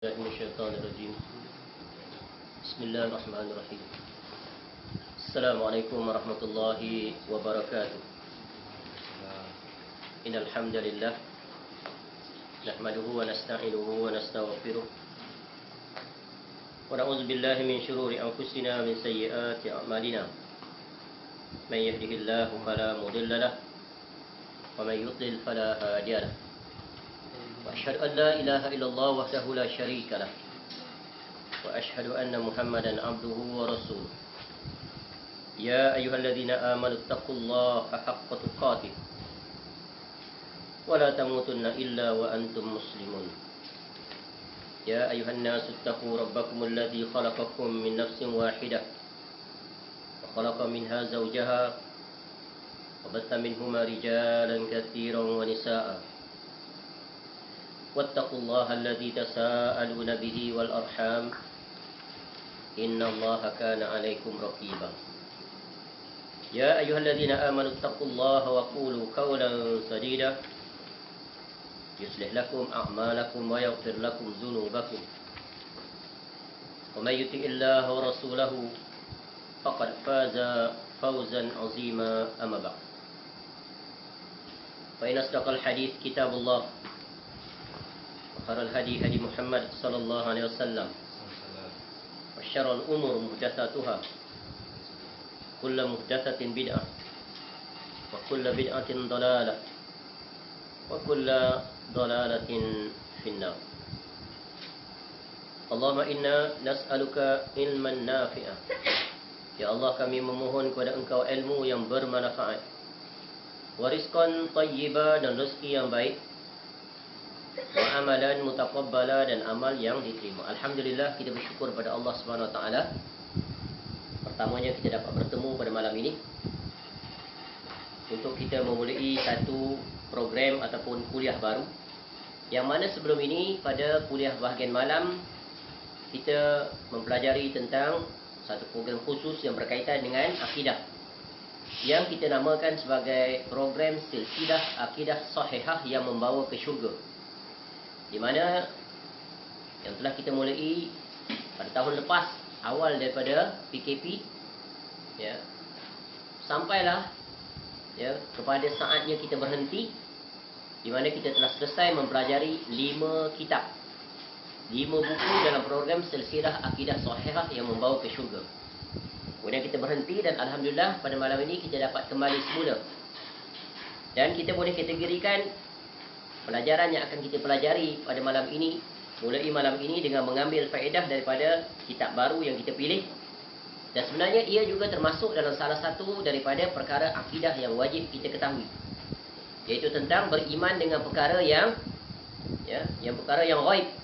من الشيطان الرجيم. بسم الله الرحمن الرحيم. السلام عليكم ورحمة الله وبركاته. إن الحمد لله نحمده ونستعينه ونستغفره ونعوذ بالله من شرور أنفسنا ومن سيئات أعمالنا. من يهده الله فلا مضل له ومن يضلل فلا هادي له. وأشهد أن لا إله إلا الله وحده لا شريك له وأشهد أن محمدا عبده ورسوله. يا أيها الذين آمنوا اتقوا الله حق تقاته ولا تموتن إلا وأنتم مسلمون. يا أيها الناس اتقوا ربكم الذي خلقكم من نفس واحدة وخلق منها زوجها وبث منهما رجالا كثيرا ونساء. واتقوا الله الذي تساءلون به والأرحام إن الله كان عليكم رقيبا. يا أيها الذين آمنوا اتقوا الله وقولوا قولا سديدا يصلح لكم أعمالكم ويغفر لكم ذنوبكم. ومن يطع الله ورسوله فقد فاز فوزا عظيما. أما بعد فإن أصدق الحديث كتاب الله وخير الهدي هدي محمد صلى الله عليه وسلم وشر الأمور محدثاتها كل محدثة بدعة وكل بدعة ضلالة وكل ضلالة في النار. اللهم إنا نسألك علما نافعا. Ya Allah, kami memohon kepada Engkau ilmu yang bermanfaat, warizqan thayyiba, dan rezeki yang baik, wa amalan mutaqabbala, dan amal yang diterima. Alhamdulillah, kita bersyukur pada Allah Subhanahu Wa Taala. Pertamanya kita dapat bertemu pada malam ini untuk kita memulai satu program ataupun kuliah baru, yang mana sebelum ini pada kuliah bahagian malam kita mempelajari tentang satu program khusus yang berkaitan dengan akidah, yang kita namakan sebagai program silsilah akidah sahihah yang membawa ke syurga, di mana yang telah kita mulai pada tahun lepas, awal daripada PKP, ya, sampailah ya kepada saatnya kita berhenti, di mana kita telah selesai mempelajari 5 kitab, 5 buku dalam program silsilah akidah sahihah yang membawa ke syurga. Kemudian kita berhenti, dan alhamdulillah pada malam ini kita dapat kembali semula, dan kita boleh kategorikan pelajaran yang akan kita pelajari pada malam ini, mulai malam ini, dengan mengambil faedah daripada kitab baru yang kita pilih. Dan sebenarnya ia juga termasuk dalam salah satu daripada perkara akidah yang wajib kita ketahui, iaitu tentang beriman dengan perkara yang perkara yang ghaib.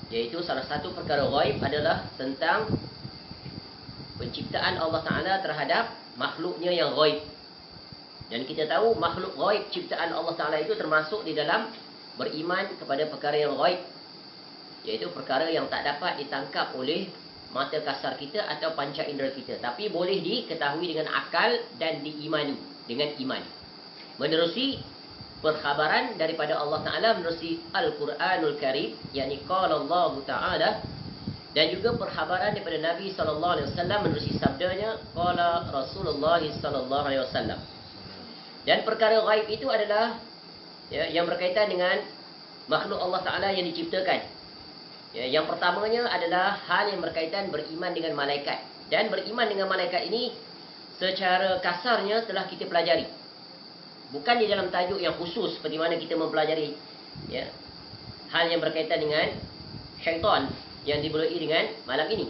Iaitu salah satu perkara ghaib adalah tentang penciptaan Allah Ta'ala terhadap makhluknya yang ghaib. Dan kita tahu makhluk ghaib ciptaan Allah Ta'ala itu termasuk di dalam beriman kepada perkara yang ghaib, iaitu perkara yang tak dapat ditangkap oleh mata kasar kita atau panca indera kita, tapi boleh diketahui dengan akal dan diimani dengan iman, menerusi perkhabaran daripada Allah Ta'ala menerusi Al-Quranul Karim, yakni qala Allah Ta'ala, dan juga perkhabaran daripada Nabi SAW menerusi sabdanya qala Rasulullah SAW. Dan perkara ghaib itu adalah yang berkaitan dengan makhluk Allah Ta'ala yang diciptakan. Yang pertamanya adalah hal yang berkaitan beriman dengan malaikat. Dan beriman dengan malaikat ini secara kasarnya telah kita pelajari, bukan di dalam tajuk yang khusus seperti mana kita mempelajari hal yang berkaitan dengan syaitan yang dimulai dengan malam ini.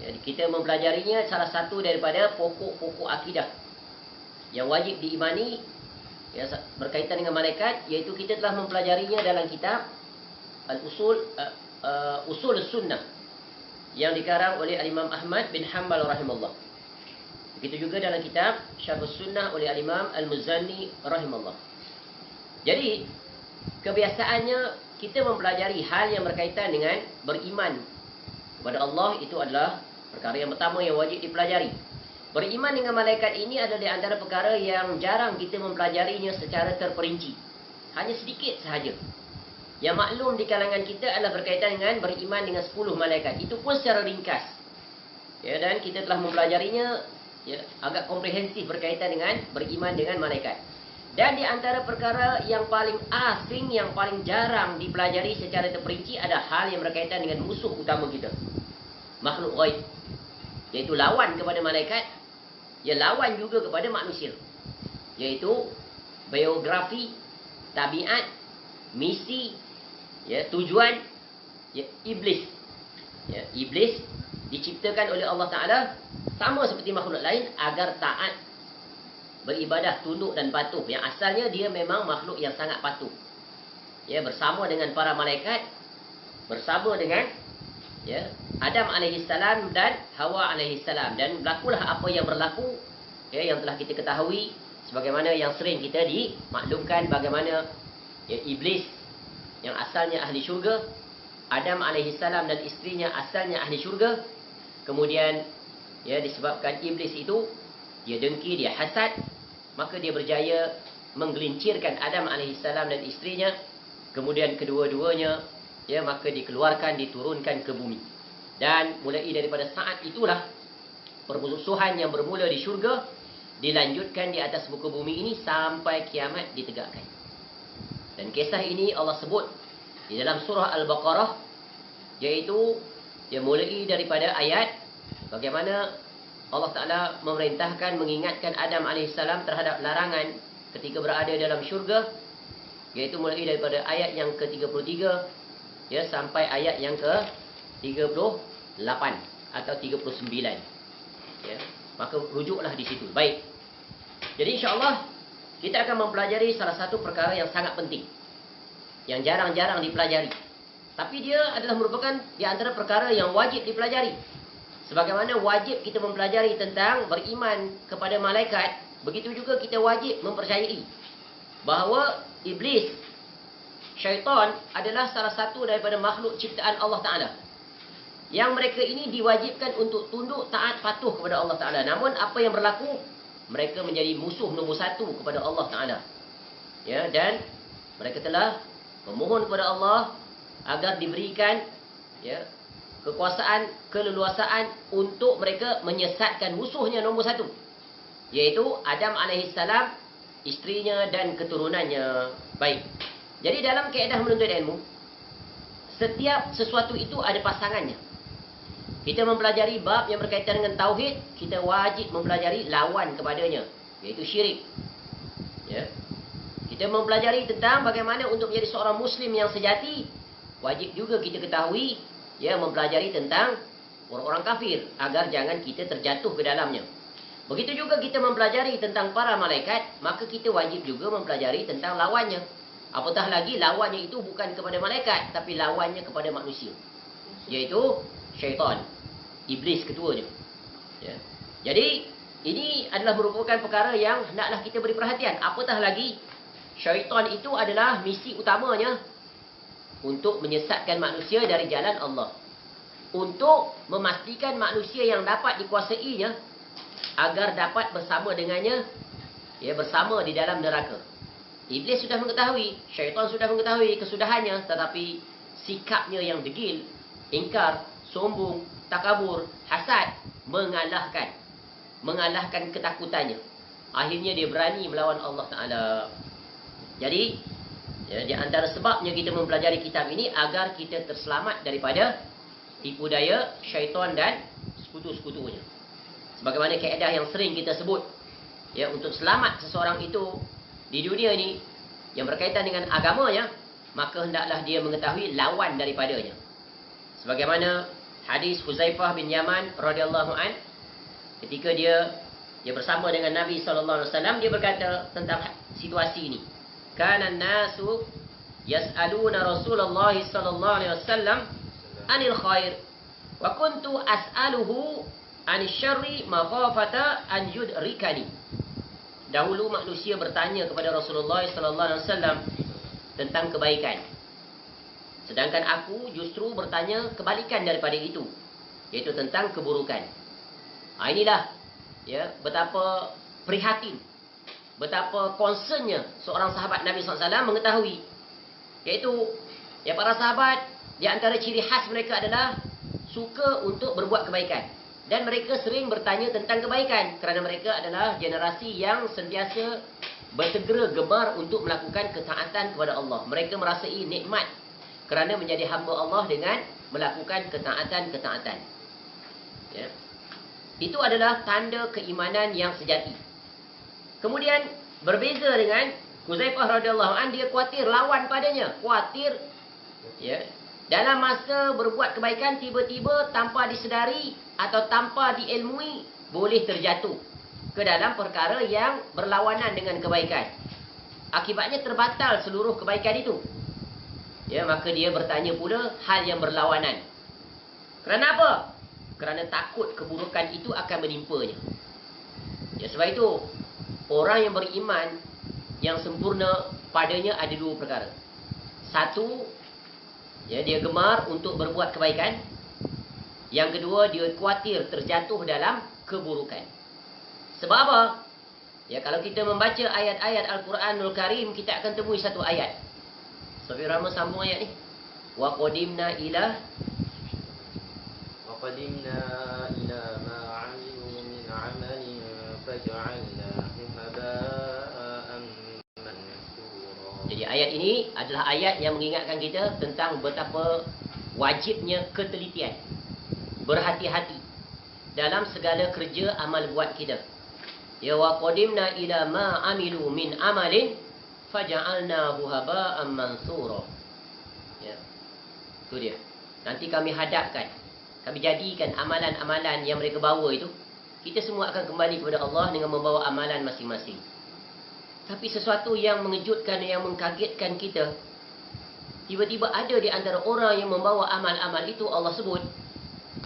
Jadi kita mempelajarinya salah satu daripada pokok-pokok akidah yang wajib diimani berkaitan dengan malaikat, iaitu kita telah mempelajarinya dalam kitab Usul Sunnah yang dikarang oleh Imam Ahmad bin Hanbal rahimahullah. Begitu juga dalam kitab Syarh Sunnah oleh Imam Al-Muzanni rahimahullah. Jadi kebiasaannya kita mempelajari hal yang berkaitan dengan beriman kepada Allah, itu adalah perkara yang pertama yang wajib dipelajari. Beriman dengan malaikat ini adalah di antara perkara yang jarang kita mempelajarinya secara terperinci, hanya sedikit sahaja. Yang maklum di kalangan kita adalah berkaitan dengan beriman dengan 10 malaikat. Itu pun secara ringkas. Ya, dan kita telah mempelajarinya ya, agak komprehensif berkaitan dengan beriman dengan malaikat. Dan di antara perkara yang paling asing, yang paling jarang dipelajari secara terperinci ada hal yang berkaitan dengan musuh utama kita. Makhluk ghaib. Iaitu lawan kepada malaikat. Ya, lawan juga kepada manusia. Iaitu biografi, tabiat, misi, ya, tujuan, ya, iblis. Ya, iblis diciptakan oleh Allah Ta'ala sama seperti makhluk lain agar taat, beribadah, tunduk dan patuh. Yang asalnya dia memang makhluk yang sangat patuh. Ya, bersama dengan para malaikat, bersama dengan ya, Adam alaihissalam dan Hawa alaihissalam. Dan berlakulah apa yang berlaku, ya, yang telah kita ketahui, sebagaimana yang sering kita dimaklumkan bagaimana ya, iblis yang asalnya ahli syurga, Adam alaihissalam dan isterinya asalnya ahli syurga. Kemudian ya, disebabkan iblis itu dia dengki, dia hasad, maka dia berjaya menggelincirkan Adam alaihissalam dan isterinya. Kemudian kedua-duanya ya, maka dikeluarkan, diturunkan ke bumi. Dan mulai daripada saat itulah permusuhan yang bermula di syurga dilanjutkan di atas muka bumi ini sampai kiamat ditegakkan. Dan kisah ini Allah sebut di dalam surah Al-Baqarah, iaitu dia mulai daripada ayat bagaimana Allah Ta'ala memerintahkan, mengingatkan Adam AS terhadap larangan ketika berada dalam syurga, iaitu mulai daripada ayat yang ke-33 ya, sampai ayat yang ke-38 atau 39 ya. Maka rujuklah di situ. Baik. Jadi insya-Allah kita akan mempelajari salah satu perkara yang sangat penting, yang jarang-jarang dipelajari. Tapi dia adalah merupakan di antara perkara yang wajib dipelajari. Sebagaimana wajib kita mempelajari tentang beriman kepada malaikat, begitu juga kita wajib mempercayai bahawa iblis, syaitan adalah salah satu daripada makhluk ciptaan Allah Ta'ala. Yang mereka ini diwajibkan untuk tunduk, taat, patuh kepada Allah Ta'ala. Namun apa yang berlaku? Mereka menjadi musuh nombor satu kepada Allah Ta'ala. Ya, dan mereka telah memohon kepada Allah agar diberikan ya, kekuasaan, keleluasaan untuk mereka menyesatkan musuhnya nombor satu, iaitu Adam alaihissalam, isterinya dan keturunannya. Baik. Jadi dalam kaedah menuntut ilmu, setiap sesuatu itu ada pasangannya. Kita mempelajari bab yang berkaitan dengan tauhid, kita wajib mempelajari lawan kepadanya, iaitu syirik. Ya. Kita mempelajari tentang bagaimana untuk menjadi seorang muslim yang sejati, wajib juga kita ketahui ya, mempelajari tentang orang-orang kafir agar jangan kita terjatuh ke dalamnya. Begitu juga kita mempelajari tentang para malaikat, maka kita wajib juga mempelajari tentang lawannya. Apatah lagi lawannya itu bukan kepada malaikat, tapi lawannya kepada manusia, iaitu syaitan, iblis ketuanya. Ya. Jadi ini adalah merupakan perkara yang hendaklah kita beri perhatian. Apatah lagi syaitan itu adalah misi utamanya untuk menyesatkan manusia dari jalan Allah, untuk memastikan manusia yang dapat dikuasainya agar dapat bersama dengannya ya, bersama di dalam neraka. Iblis sudah mengetahui, syaitan sudah mengetahui kesudahannya, tetapi sikapnya yang degil, ingkar, sombong, takabur, hasad mengalahkan ketakutannya. Akhirnya dia berani melawan Allah Ta'ala. Jadi ya, di antara sebabnya kita mempelajari kitab ini agar kita terselamat daripada tipu daya syaitan dan sekutu-sekutunya. Sebagaimana kaedah yang sering kita sebut, ya, untuk selamat seseorang itu di dunia ini yang berkaitan dengan agamanya, maka hendaklah dia mengetahui lawan daripadanya. Sebagaimana hadis Huzaifah bin Yaman radhiyallahu an, ketika dia bersama dengan Nabi SAW, dia berkata tentang situasi ini. Kana an-nasu yas'aluna Rasulullah sallallahu alaihi wasallam anil khair wa kuntu as'aluhu anil syarri makhafata an yudrikani. Dahulu manusia bertanya kepada Rasulullah sallallahu alaihi wasallam tentang kebaikan, sedangkan aku justru bertanya kebalikan daripada itu, iaitu tentang keburukan. Inilah ya, betapa prihatin, betapa concernnya seorang sahabat Nabi SAW mengetahui, iaitu Ya, para sahabat, di antara ciri khas mereka adalah suka untuk berbuat kebaikan. Dan mereka sering bertanya tentang kebaikan kerana mereka adalah generasi yang sentiasa bersegera gemar untuk melakukan ketaatan kepada Allah. Mereka merasai nikmat kerana menjadi hamba Allah dengan melakukan ketaatan-ketaatan. Ya. Itu adalah tanda keimanan yang sejati. Kemudian berbeza dengan Huzaifah radhiyallahu an, dia khawatir lawan padanya, khawatir ya, dalam masa berbuat kebaikan tiba-tiba tanpa disedari atau tanpa diilmui boleh terjatuh ke dalam perkara yang berlawanan dengan kebaikan. Akibatnya terbatal seluruh kebaikan itu. Ya, maka dia bertanya pula hal yang berlawanan. Kerana apa? Kerana takut keburukan itu akan menimpanya. Ya, sebab itu orang yang beriman yang sempurna padanya ada dua perkara. Satu, ya, dia gemar untuk berbuat kebaikan. Yang kedua, dia khawatir terjatuh dalam keburukan. Sebab apa? Ya, kalau kita membaca ayat-ayat Al-Quranul Karim, kita akan temui satu ayat. Sofi Rama sambung ayat ni. Wa qadimna ila ma 'amilu min 'amalin faj'alnahu haba'an mansura. Jadi ayat ini adalah ayat yang mengingatkan kita tentang betapa wajibnya ketelitian, berhati-hati dalam segala kerja amal buat kita. Ya, wa qadimna ila ma 'amilu min 'amalin faja'alnahu haba'an mansura. Ya. Itu dia. Nanti kami hadapkan, kami jadikan amalan-amalan yang mereka bawa itu, kita semua akan kembali kepada Allah dengan membawa amalan masing-masing. Tapi sesuatu yang mengejutkan, yang mengkagetkan kita, tiba-tiba ada di antara orang yang membawa amal-amal itu, Allah sebut,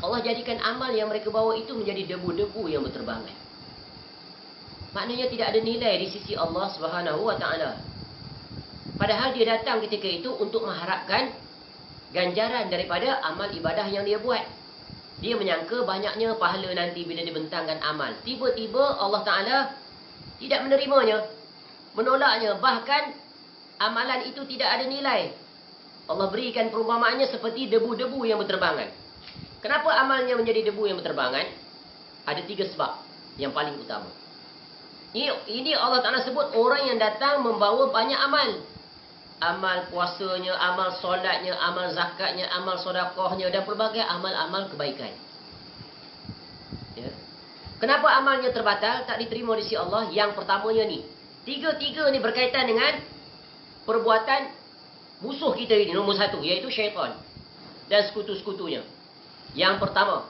Allah jadikan amal yang mereka bawa itu menjadi debu-debu yang berterbangan. Maknanya tidak ada nilai di sisi Allah Subhanahu wa taala. Padahal dia datang ketika itu untuk mengharapkan ganjaran daripada amal ibadah yang dia buat. Dia menyangka banyaknya pahala nanti bila dibentangkan amal. Tiba-tiba Allah Ta'ala tidak menerimanya, menolaknya. Bahkan amalan itu tidak ada nilai. Allah berikan perumpamaannya seperti debu-debu yang berterbangan. Kenapa amalnya menjadi debu yang berterbangan? Ada 3 sebab yang paling utama. Ini Allah Ta'ala sebut orang yang datang membawa banyak amal. Amal puasanya, amal solatnya, amal zakatnya, amal sedekahnya dan pelbagai amal-amal kebaikan. Ya. Kenapa amalnya terbatal, tak diterima di sisi Allah? Yang pertamanya ni. Tiga-tiga ni berkaitan dengan perbuatan musuh kita ini, nombor 1, iaitu syaitan dan sekutu-sekutunya. Yang pertama,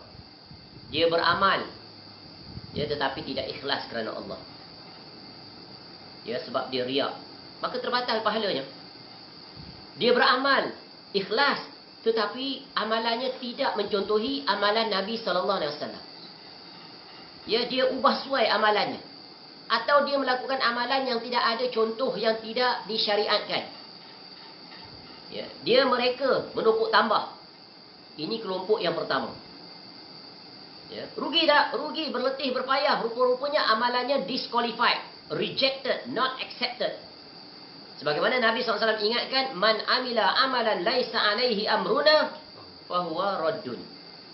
dia beramal, ya, tetapi tidak ikhlas kerana Allah. Ya, sebab dia riak, maka terbatal pahalanya. Dia beramal ikhlas, tetapi amalannya tidak mencontohi amalan Nabi SAW. Ya, dia ubah suai amalannya. Atau dia melakukan amalan yang tidak ada contoh, yang tidak disyariatkan. Ya, mereka menukuk tambah. Ini kelompok yang pertama. Ya, rugi tak? Rugi, berletih, berpayah. Rupa-rupanya amalannya disqualified, rejected, not accepted. Sebagaimana Nabi SAW ingatkan, man amila amalan laisa alaihi amruna fahuwa raddun.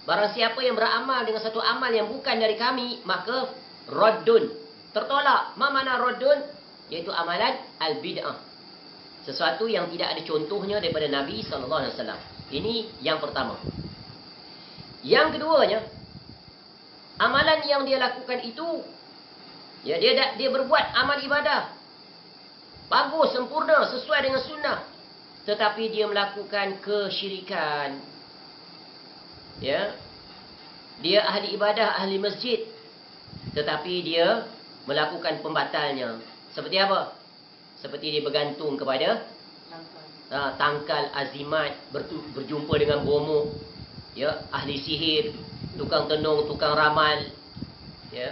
Barang siapa yang beramal dengan satu amal yang bukan dari kami, maka raddun, tertolak. Ma mana raddun? Iaitu amalan al-bid'ah. Sesuatu yang tidak ada contohnya daripada Nabi SAW. Ini yang pertama. Yang keduanya, amalan yang dia lakukan itu, ya, dia berbuat amal ibadah bagus, sempurna, sesuai dengan sunnah, tetapi dia melakukan kesyirikan. Ya, dia ahli ibadah, ahli masjid, tetapi dia melakukan pembatalnya. Seperti apa? Seperti dia bergantung kepada tangkal azimat, berjumpa dengan bomoh, ya, ahli sihir, tukang tenung, tukang ramal, ya.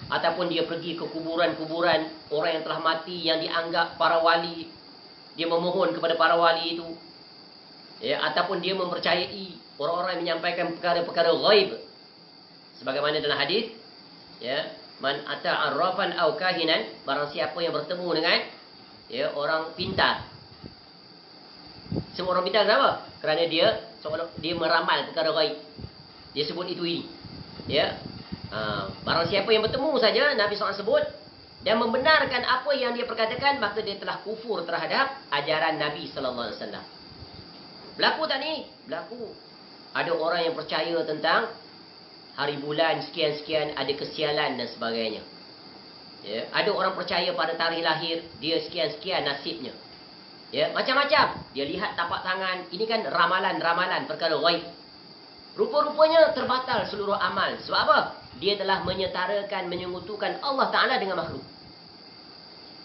Ataupun dia pergi ke kuburan-kuburan orang yang telah mati, yang dianggap para wali. Dia memohon kepada para wali itu. Ya, ataupun dia mempercayai orang-orang yang menyampaikan perkara-perkara ghaib. Sebagaimana dalam hadis, ya, man ata arrafan aw kahinan, barang siapa yang bertemu dengan, ya, orang pintar, Semua orang bid'ah kenapa? Kerana dia meramal perkara gaib. Dia sebut itu ini. Ya. Barang siapa yang bertemu saja Nabi SAW sebut dan membenarkan apa yang dia perkatakan, maka dia telah kufur terhadap ajaran Nabi sallallahu alaihi wasallam. Berlaku tak ni? Berlaku. Ada orang yang percaya tentang hari bulan sekian-sekian ada kesialan dan sebagainya. Ya, ada orang percaya pada tarikh lahir dia sekian-sekian nasibnya. Ya, macam-macam. Dia lihat tapak tangan, ini kan ramalan-ramalan perkara ghaib. Rupa-rupanya terbatal seluruh amal. Sebab apa? Dia telah menyetarakan, menyekutukan Allah Ta'ala dengan makhluk.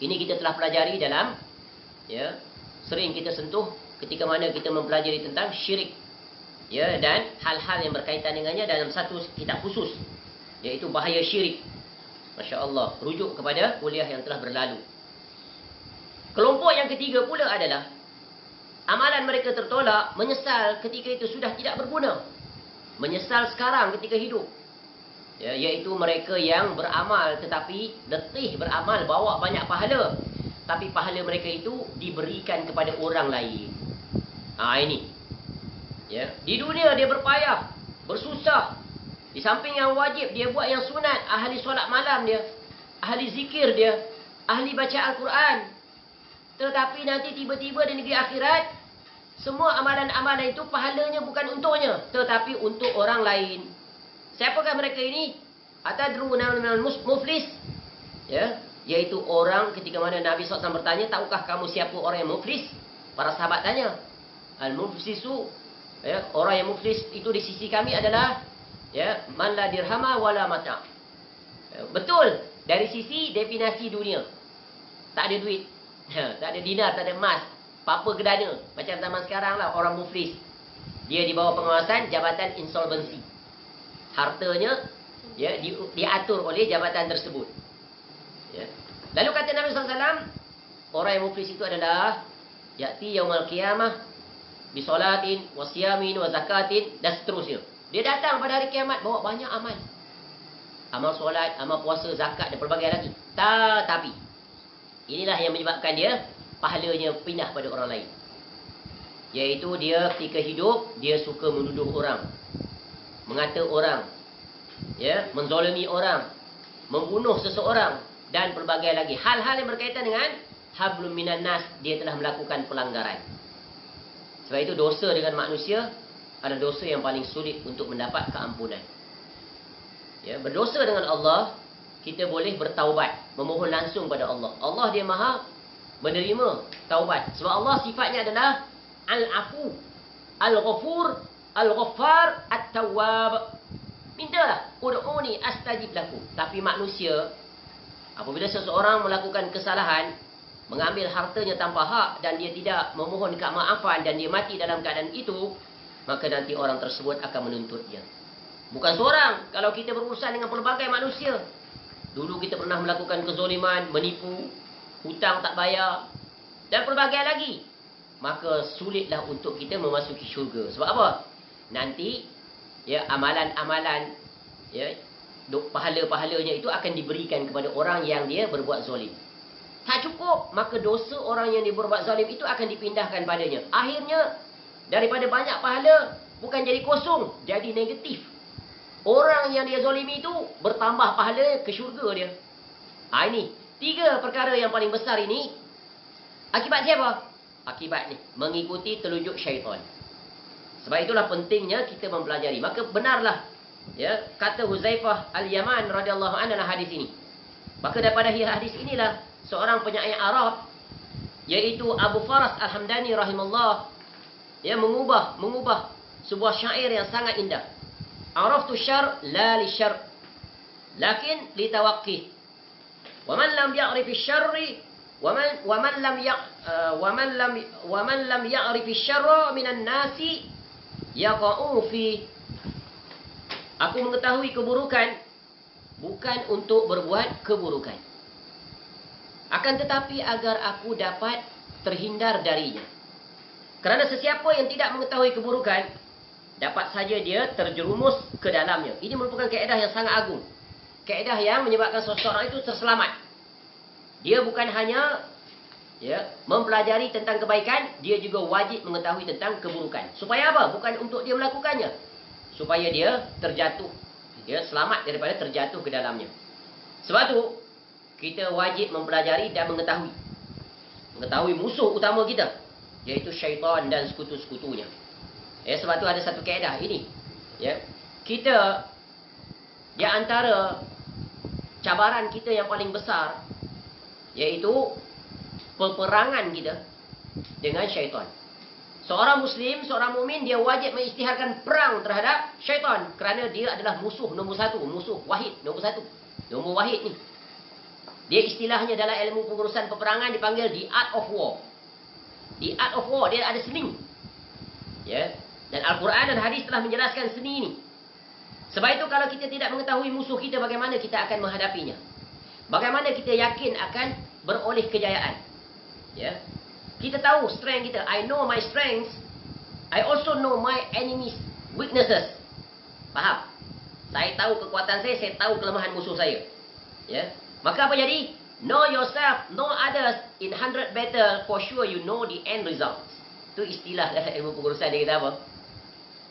Ini kita telah pelajari dalam, ya, sering kita sentuh ketika mana kita mempelajari tentang syirik. Ya, dan hal-hal yang berkaitan dengannya dalam satu kitab khusus, iaitu bahaya syirik. Masya Allah, rujuk kepada kuliah yang telah berlalu. Kelompok yang ketiga pula adalah amalan mereka tertolak, menyesal ketika itu sudah tidak berguna. Menyesal sekarang ketika hidup. Ya, iaitu mereka yang beramal tetapi letih beramal, bawa banyak pahala, tapi pahala mereka itu diberikan kepada orang lain. Ini. Ya, di dunia dia berpayah, bersusah. Di samping yang wajib dia buat yang sunat, ahli solat malam dia, ahli zikir dia, ahli baca Al-Quran. Tetapi nanti tiba-tiba di negeri akhirat, semua amalan-amalan itu pahalanya bukan untuknya, tetapi untuk orang lain. Siapakah mereka ini? Atadruna minal muflis? Ya, iaitu orang ketika mana Nabi SAW bertanya, tahukah kamu siapa orang yang muflis? Para sahabat tanya. Al-muflisu, ya, orang yang muflis itu di sisi kami adalah, ya, man la dirhama wala mata'. Ya, betul dari sisi definisi dunia. Tak ada duit, tak ada dinar, tak ada emas, apa gedana. Macam zaman sekarang lah, orang muflis. Dia di bawah pengawasan jabatan insolvensi. Hartanya, ya, diatur oleh jabatan tersebut. Ya. Lalu kata Nabi SAW, orang yang muflis itu adalah ya'ti yaumal qiyamah bisolatin, wasiyamin, wazakatin, dan seterusnya. Dia datang pada hari kiamat bawa banyak amal. Amal solat, amal puasa, zakat dan pelbagai lagi. Tapi inilah yang menyebabkan dia pahalanya pindah pada orang lain. Iaitu dia ketika hidup, dia suka menuduh orang, mengata orang, ya, menzalimi orang, membunuh seseorang dan pelbagai lagi. Hal-hal yang berkaitan dengan hablum minan nas, dia telah melakukan pelanggaran. Sebab itu dosa dengan manusia adalah dosa yang paling sulit untuk mendapat keampunan. Ya, berdosa dengan Allah, kita boleh bertaubat, memohon langsung pada Allah. Allah dia maha menerima taubat. Sebab Allah sifatnya adalah Al-Afu, Al-Ghafur, Al-Ghaffar, At-Tawwab. Mintalah, ud'uni astajib lakum. Tapi manusia, apabila seseorang melakukan kesalahan, mengambil hartanya tanpa hak dan dia tidak memohon kemaafan dan dia mati dalam keadaan itu, maka nanti orang tersebut akan menuntut dia. Bukan seorang, kalau kita berurusan dengan pelbagai manusia. Dulu kita pernah melakukan kezoliman, menipu, hutang tak bayar dan pelbagai lagi. Maka sulitlah untuk kita memasuki syurga. Sebab apa? Nanti, ya, amalan-amalan, ya, pahala-pahalanya itu akan diberikan kepada orang yang dia berbuat zalim. Tak cukup, maka dosa orang yang dia berbuat zalim itu akan dipindahkan padanya. Akhirnya, daripada banyak pahala, bukan jadi kosong, jadi negatif. Orang yang dia zalimi itu bertambah pahala ke syurga dia. Ini 3 perkara yang paling besar ini. Akibat siapa? Akibat ni, mengikuti telunjuk syaitan. Sebab itulah pentingnya kita mempelajari. Maka benarlah, ya, kata Huzaifah Al-Yaman radhiyallahu anhu dalam hadis ini. Maka daripada hadis inilah seorang penyair Arab, iaitu Abu Faras Al-Hamdani rahimahullah, ya, mengubah sebuah syair yang sangat indah. Araftu syar la li syar, lakin li tawaqqih. Wa man lam ya'rif asy-syarri wa man lam ya'rif asy-syarra minan nasi yaqa'u fi. Aku mengetahui keburukan bukan untuk berbuat keburukan, akan tetapi agar aku dapat terhindar darinya. Kerana sesiapa yang tidak mengetahui keburukan, dapat saja dia terjerumus ke dalamnya. Ini merupakan kaedah yang sangat agung. Kaedah yang menyebabkan seseorang itu terselamat. Dia bukan hanya, ya, mempelajari tentang kebaikan, dia juga wajib mengetahui tentang keburukan. Supaya apa? Bukan untuk dia melakukannya, supaya dia terjatuh, dia selamat daripada terjatuh ke dalamnya. Sebab tu kita wajib mempelajari dan mengetahui musuh utama kita, iaitu syaitan dan sekutu-sekutunya. Ya, sebab tu ada satu kaedah ini. Ya, kita di antara cabaran kita yang paling besar, iaitu peperangan kita dengan syaitan. Seorang Muslim, seorang mukmin, dia wajib mengisytiharkan perang terhadap syaitan, kerana dia adalah musuh nombor satu, musuh wahid nombor satu. Nombor wahid ni, dia istilahnya dalam ilmu pengurusan peperangan dipanggil the art of war. The art of war, dia ada seni. Ya, dan Al-Quran dan hadis telah menjelaskan seni ini. Sebab itu kalau kita tidak mengetahui musuh kita, bagaimana kita akan menghadapinya? Bagaimana kita yakin akan beroleh kejayaan? Ya, kita tahu strength kita. I know my strengths. I also know my enemies' weaknesses. Faham? Saya tahu kekuatan saya tahu kelemahan musuh saya. Ya, maka apa jadi? Know yourself, know others. In 100 battle, for sure you know the end results. Itu istilah dalam ilmu pengurusan. Dia kata apa?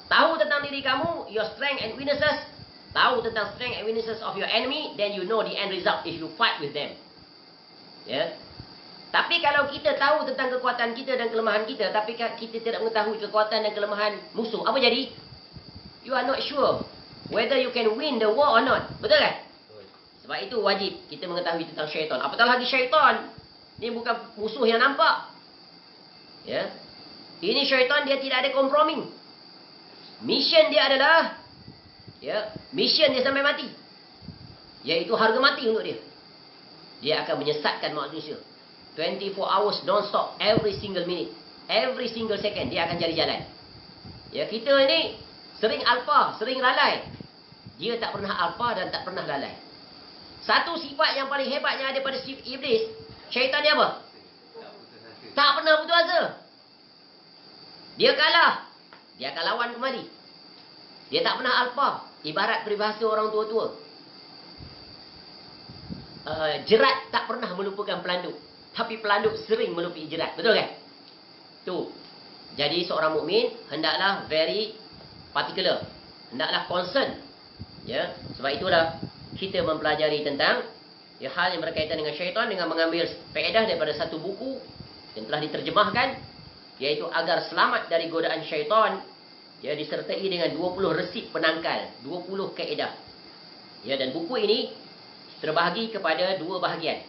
Tahu tentang diri kamu, your strength and weaknesses. Tahu tentang strength and weaknesses of your enemy, then you know the end result if you fight with them. Ya. Tapi kalau kita tahu tentang kekuatan kita dan kelemahan kita, tapi kita tidak mengetahui kekuatan dan kelemahan musuh, apa jadi? You are not sure whether you can win the war or not. Betul kan? Sebab itu wajib kita mengetahui tentang syaitan. Apatah lagi syaitan, ini bukan musuh yang nampak. Ya. Ini syaitan, dia tidak ada kompromi. Mission dia adalah, ya, mission dia sampai mati. Iaitu harga mati untuk dia. Dia akan menyesatkan manusia. 24 hours non-stop, every single minute, every single second, dia akan cari jalan. Ya, kita ini sering alfa, sering lalai. Dia tak pernah alfa dan tak pernah lalai. Satu sifat yang paling hebat yang ada pada iblis, syaitan ni apa? Tak pernah putus asa. Dia kalah, dia akan lawan kembali. Dia tak pernah alfa. Ibarat peribahasa orang tua-tua, jerat tak pernah melupakan pelanduk, tapi pelanduk sering melupai jerat. Betul kan? Tu. Jadi seorang mukmin hendaklah very particular, hendaklah concern. Ya, sebab itulah kita mempelajari tentang, ya, hal yang berkaitan dengan syaitan dengan mengambil faedah daripada satu buku yang telah diterjemahkan, iaitu agar selamat dari godaan syaitan. Ya, disertai dengan 20 resip penangkal, 20 kaedah. Ya, dan buku ini terbahagi kepada dua bahagian.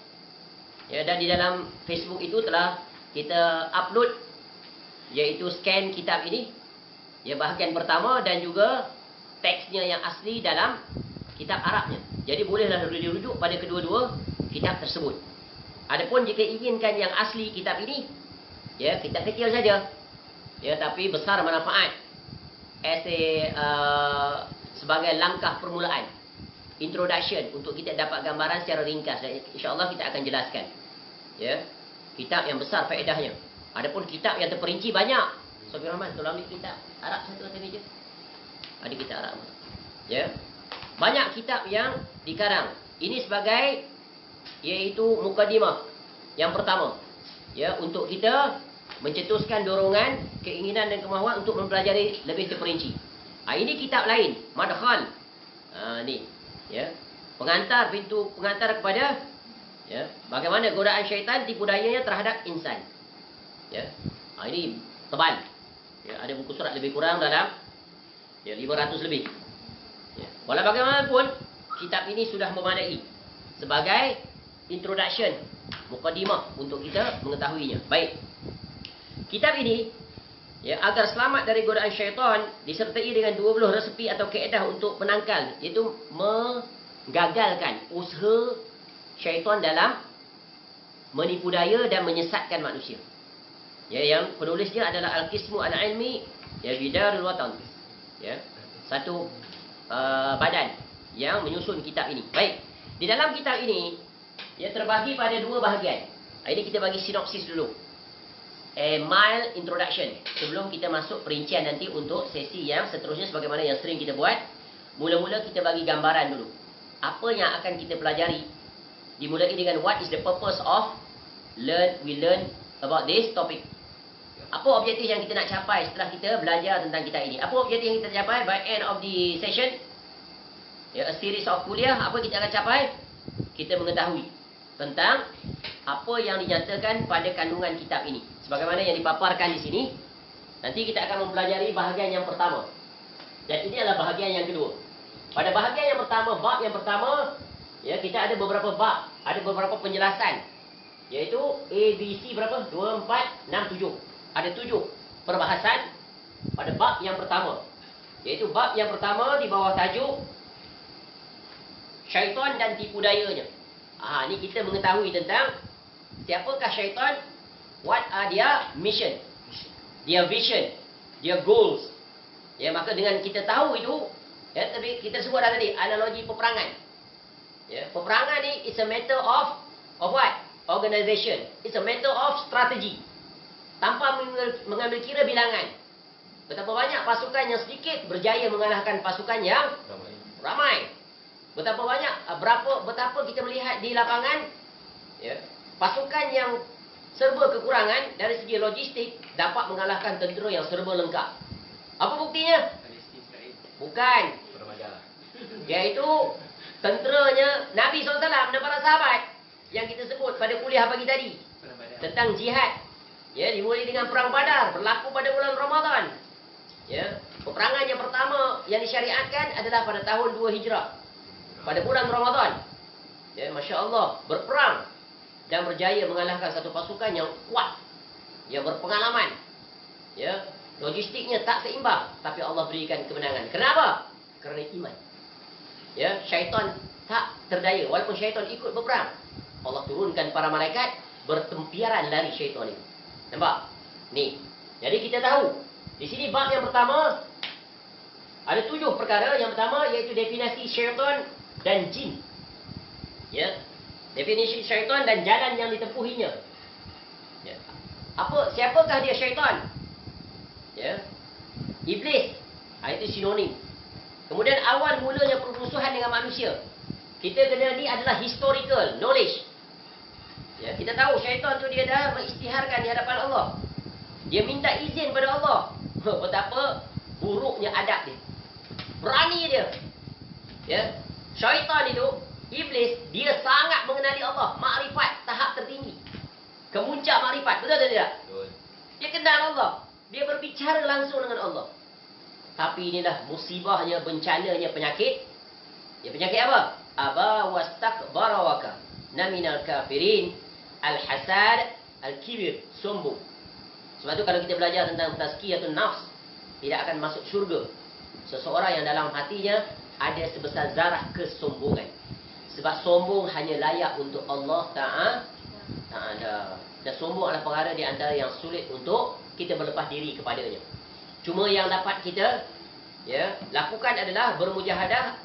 Ya, dan di dalam Facebook itu telah kita upload, iaitu scan kitab ini. Ya, bahagian pertama dan juga teksnya yang asli dalam kitab Arabnya. Jadi bolehlah dirujuk pada kedua-dua kitab tersebut. Adapun jika inginkan yang asli kitab ini, ya, kitab kecil saja. Ya, tapi besar manfaat. Sebagai langkah permulaan, introduction, untuk kita dapat gambaran secara ringkas, dan insya-Allah kita akan jelaskan. Ya, kitab yang besar faedahnya. Adapun kitab yang terperinci banyak. Sofi Rahman, tolong ambil kitab Arab satu atas meja. Ada kitab Arab. Ya. Banyak kitab yang dikarang. Ini sebagai, iaitu mukadimah yang pertama. Ya, untuk kita mencetuskan dorongan, keinginan dan kemahuan untuk mempelajari lebih terperinci. Ini kitab lain, Madkhal. Ni, ya, pengantar, pintu pengantar kepada, ya, bagaimana godaan syaitan, tipu dayanya terhadap insan. Ya, ini tebal. Ya, ada buku surat lebih kurang dalam, ya, 500 lebih. Ya, walau bagaimanapun, kitab ini sudah memadai sebagai introduction, mukadimah untuk kita mengetahuinya. Baik. Kitab ini, ya, agar selamat dari godaan syaitan, disertai dengan 20 resepi atau kaedah untuk penangkal, iaitu menggagalkan usaha syaitan dalam menipu daya dan menyesatkan manusia. Ya, yang penulisnya adalah Al-Qismu Al-Ilmi, ya, Bidarul Watan. Ya, satu badan yang menyusun kitab ini. Baik, di dalam kitab ini, ia terbahagi pada dua bahagian. Ini kita bagi sinopsis dulu. Mild introduction, sebelum kita masuk perincian nanti untuk sesi yang seterusnya sebagaimana yang sering kita buat. Mula-mula kita bagi gambaran dulu. Apa yang akan kita pelajari? Dimulai dengan what is the purpose of we learn about this topic. Apa objektif yang kita nak capai setelah kita belajar tentang kitab ini? Apa objektif yang kita capai by end of the session? Ya, a series of kuliah, apa kita akan capai? Kita mengetahui tentang apa yang dinyatakan pada kandungan kitab ini. Sebagaimana yang dipaparkan di sini, nanti kita akan mempelajari bahagian yang pertama. Dan ini adalah bahagian yang kedua. Pada bahagian yang pertama, bab yang pertama, ya, kita ada beberapa bab, ada beberapa penjelasan. Iaitu ABC berapa? 2, 4, 6, 7. Ada 7 perbahasan pada bab yang pertama. Iaitu bab yang pertama di bawah tajuk syaitan dan tipu dayanya. Ni kita mengetahui tentang siapakah syaitan, what are their mission, their vision, their goals. Ya, maka dengan kita tahu itu, ya, tapi kita sebut dah tadi analogi peperangan. Ya, peperangan ni is a matter of what? Organization. It's a matter of strategy. Tanpa mengambil kira bilangan. Betapa banyak pasukan yang sedikit berjaya mengalahkan pasukan yang ramai. Betapa banyak, betapa kita melihat di lapangan, ya, pasukan yang serba kekurangan dari segi logistik dapat mengalahkan tentera yang serba lengkap. Apa buktinya? Bukan. Iaitu tenteranya Nabi SAW dan para sahabat yang kita sebut pada kuliah pagi tadi tentang jihad. Ya, dimulai dengan perang Badar, berlaku pada bulan Ramadan. Ya, peperangan yang pertama yang disyariatkan adalah pada tahun 2 Hijrah. Pada bulan Ramadan. Ya, masya-Allah, berperang dan berjaya mengalahkan satu pasukan yang kuat, yang berpengalaman. Ya, logistiknya tak seimbang, tapi Allah berikan kemenangan. Kenapa? Kerana iman. Ya, syaitan tak terdaya walaupun syaitan ikut berperang. Allah turunkan para malaikat bertempiaran lari syaitan itu. Nampak? Ni. Jadi kita tahu di sini bab yang pertama ada 7 perkara. Yang pertama iaitu definisi syaitan dan jin. Ya. Definisi syaitan dan jalan yang ditempuhinya. Ya. Siapakah dia syaitan? Ya. Iblis. Itu sinonim. Kemudian awal mulanya permusuhan dengan manusia. Kita kena ni adalah historical knowledge. Ya, kita tahu syaitan tu dia dah mengisytiharkan di hadapan Allah. Dia minta izin pada Allah. Betapa buruknya adab dia. Berani dia. Ya. Syaitan itu, iblis, dia sangat mengenali Allah. Makrifat tahap tertinggi. Kemuncak makrifat. Betul atau tidak? Betul. Dia kenal Allah. Dia berbicara langsung dengan Allah. Tapi inilah musibahnya, bencananya penyakit. Ya, penyakit apa? Aba wastakbara wa kana minal kafirin. Al-hasad, al-kibir, sombong. Sebab tu kalau kita belajar tentang tazkiyatun nafs, tidak akan masuk syurga seseorang yang dalam hatinya ada sebesar zarah kesombongan. Sebab sombong hanya layak untuk Allah Ta'ala. Dan sombong adalah perkara di antara yang sulit untuk kita berlepas diri kepadanya. Cuma yang dapat kita, ya, lakukan adalah bermujahadah,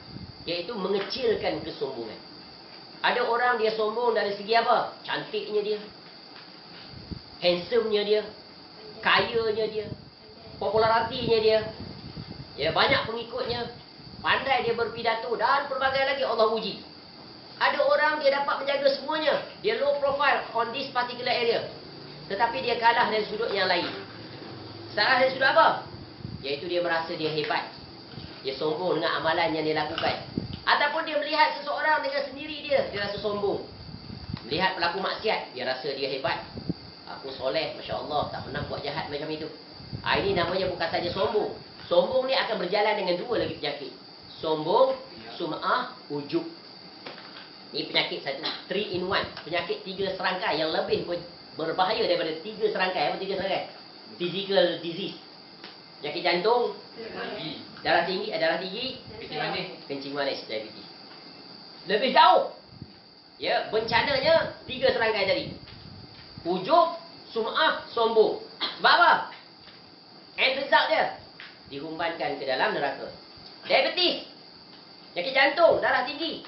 iaitu mengecilkan kesombongan. Ada orang dia sombong dari segi apa? Cantiknya dia, handsome-nya dia, kayanya dia, popularitinya dia, ya, banyak pengikutnya, pandai dia berpidato dan pelbagai lagi Allah uji. Ada orang dia dapat menjaga semuanya, dia low profile on this particular area, tetapi dia kalah dari sudut yang lain. Salah dari sudut apa? Iaitu dia merasa dia hebat. Dia sombong dengan amalan yang dia lakukan. Ataupun dia melihat seseorang dengan sendiri dia rasa sombong. Melihat pelaku maksiat, dia rasa dia hebat. Aku soleh, Masya Allah, tak pernah buat jahat macam itu. Ini namanya bukan saja sombong. Sombong ni akan berjalan dengan 2 lagi penyakit. Sombong, sum'ah, ujub. Ini penyakit satu, 3 in 1. Penyakit 3 serangkai yang lebih berbahaya daripada 3 serangkai. Apa 3 serangkai? Physical disease. Penyakit jantung, darah tinggi, kencing manis, diabetes. Lebih jauh. Ya, bencananya 3 serangkai tadi. Ujub, sum'ah, sombong. Sebab apa? End result dia, dihumbankan ke dalam neraka. Diabetes, penyakit jantung, darah tinggi.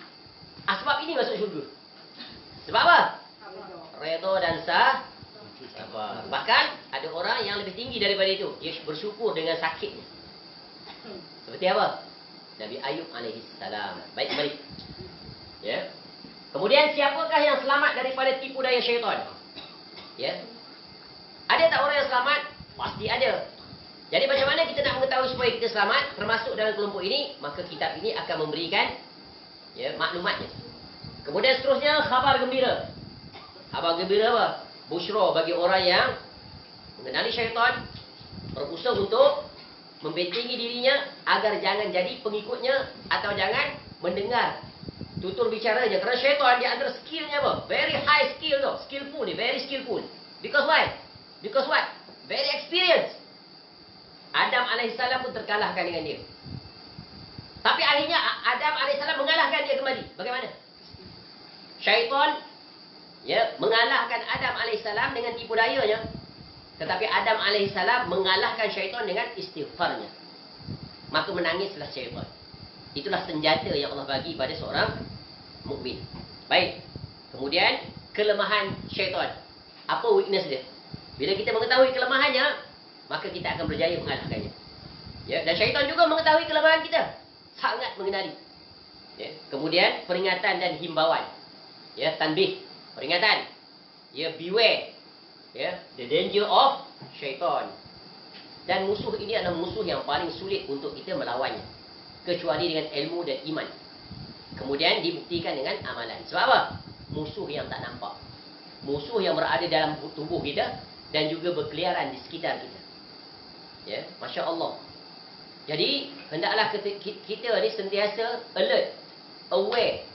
Sebab ini masuk syurga. Sebab apa? Redha dan sabar. Bahkan ada orang yang lebih tinggi daripada itu, dia bersyukur dengan sakitnya. Seperti apa? Nabi Ayub alaihi salam. Baik, kembali. Ya. Kemudian siapakah yang selamat daripada tipu daya syaitan? Ya. Ada tak orang yang selamat? Pasti ada. Jadi macam mana kita nak mengetahui supaya kita selamat termasuk dalam kelompok ini? Maka kitab ini akan memberikan ya maklumatnya. Kemudian seterusnya khabar gembira. Khabar gembira apa? Busyra bagi orang yang mengenali syaitan, berusaha untuk membentengi dirinya agar jangan jadi pengikutnya atau jangan mendengar tutur bicaranya. Kerana syaitan di antara skillnya apa? Very high skill tu. Skillful ni, very skillful. Because why? Because what? Very experienced. Adam AS pun terkalahkan dengan dia. Tapi akhirnya Adam AS mengalahkan dia kembali. Bagaimana? Syaitan ya mengalahkan Adam AS dengan tipu dayanya. Tetapi Adam AS mengalahkan syaitan dengan istighfarnya. Maka menangislah syaitan. Itulah senjata yang Allah bagi pada seorang mukmin. Baik. Kemudian kelemahan syaitan. Apa weakness dia? Bila kita mengetahui kelemahannya, maka kita akan berjaya mengalahkannya. Ya, dan syaitan juga mengetahui kelemahan kita. Sangat mengenali. Ya, kemudian peringatan dan himbauan. Ya, tanbih, peringatan. Ya, beware. Ya, the danger of syaitan. Dan musuh ini adalah musuh yang paling sulit untuk kita melawannya. Kecuali dengan ilmu dan iman. Kemudian dibuktikan dengan amalan. Sebab apa? Musuh yang tak nampak. Musuh yang berada dalam tubuh kita dan juga berkeliaran di sekitar kita. Ya, Masya Allah. Jadi, hendaklah kita ni sentiasa alert, aware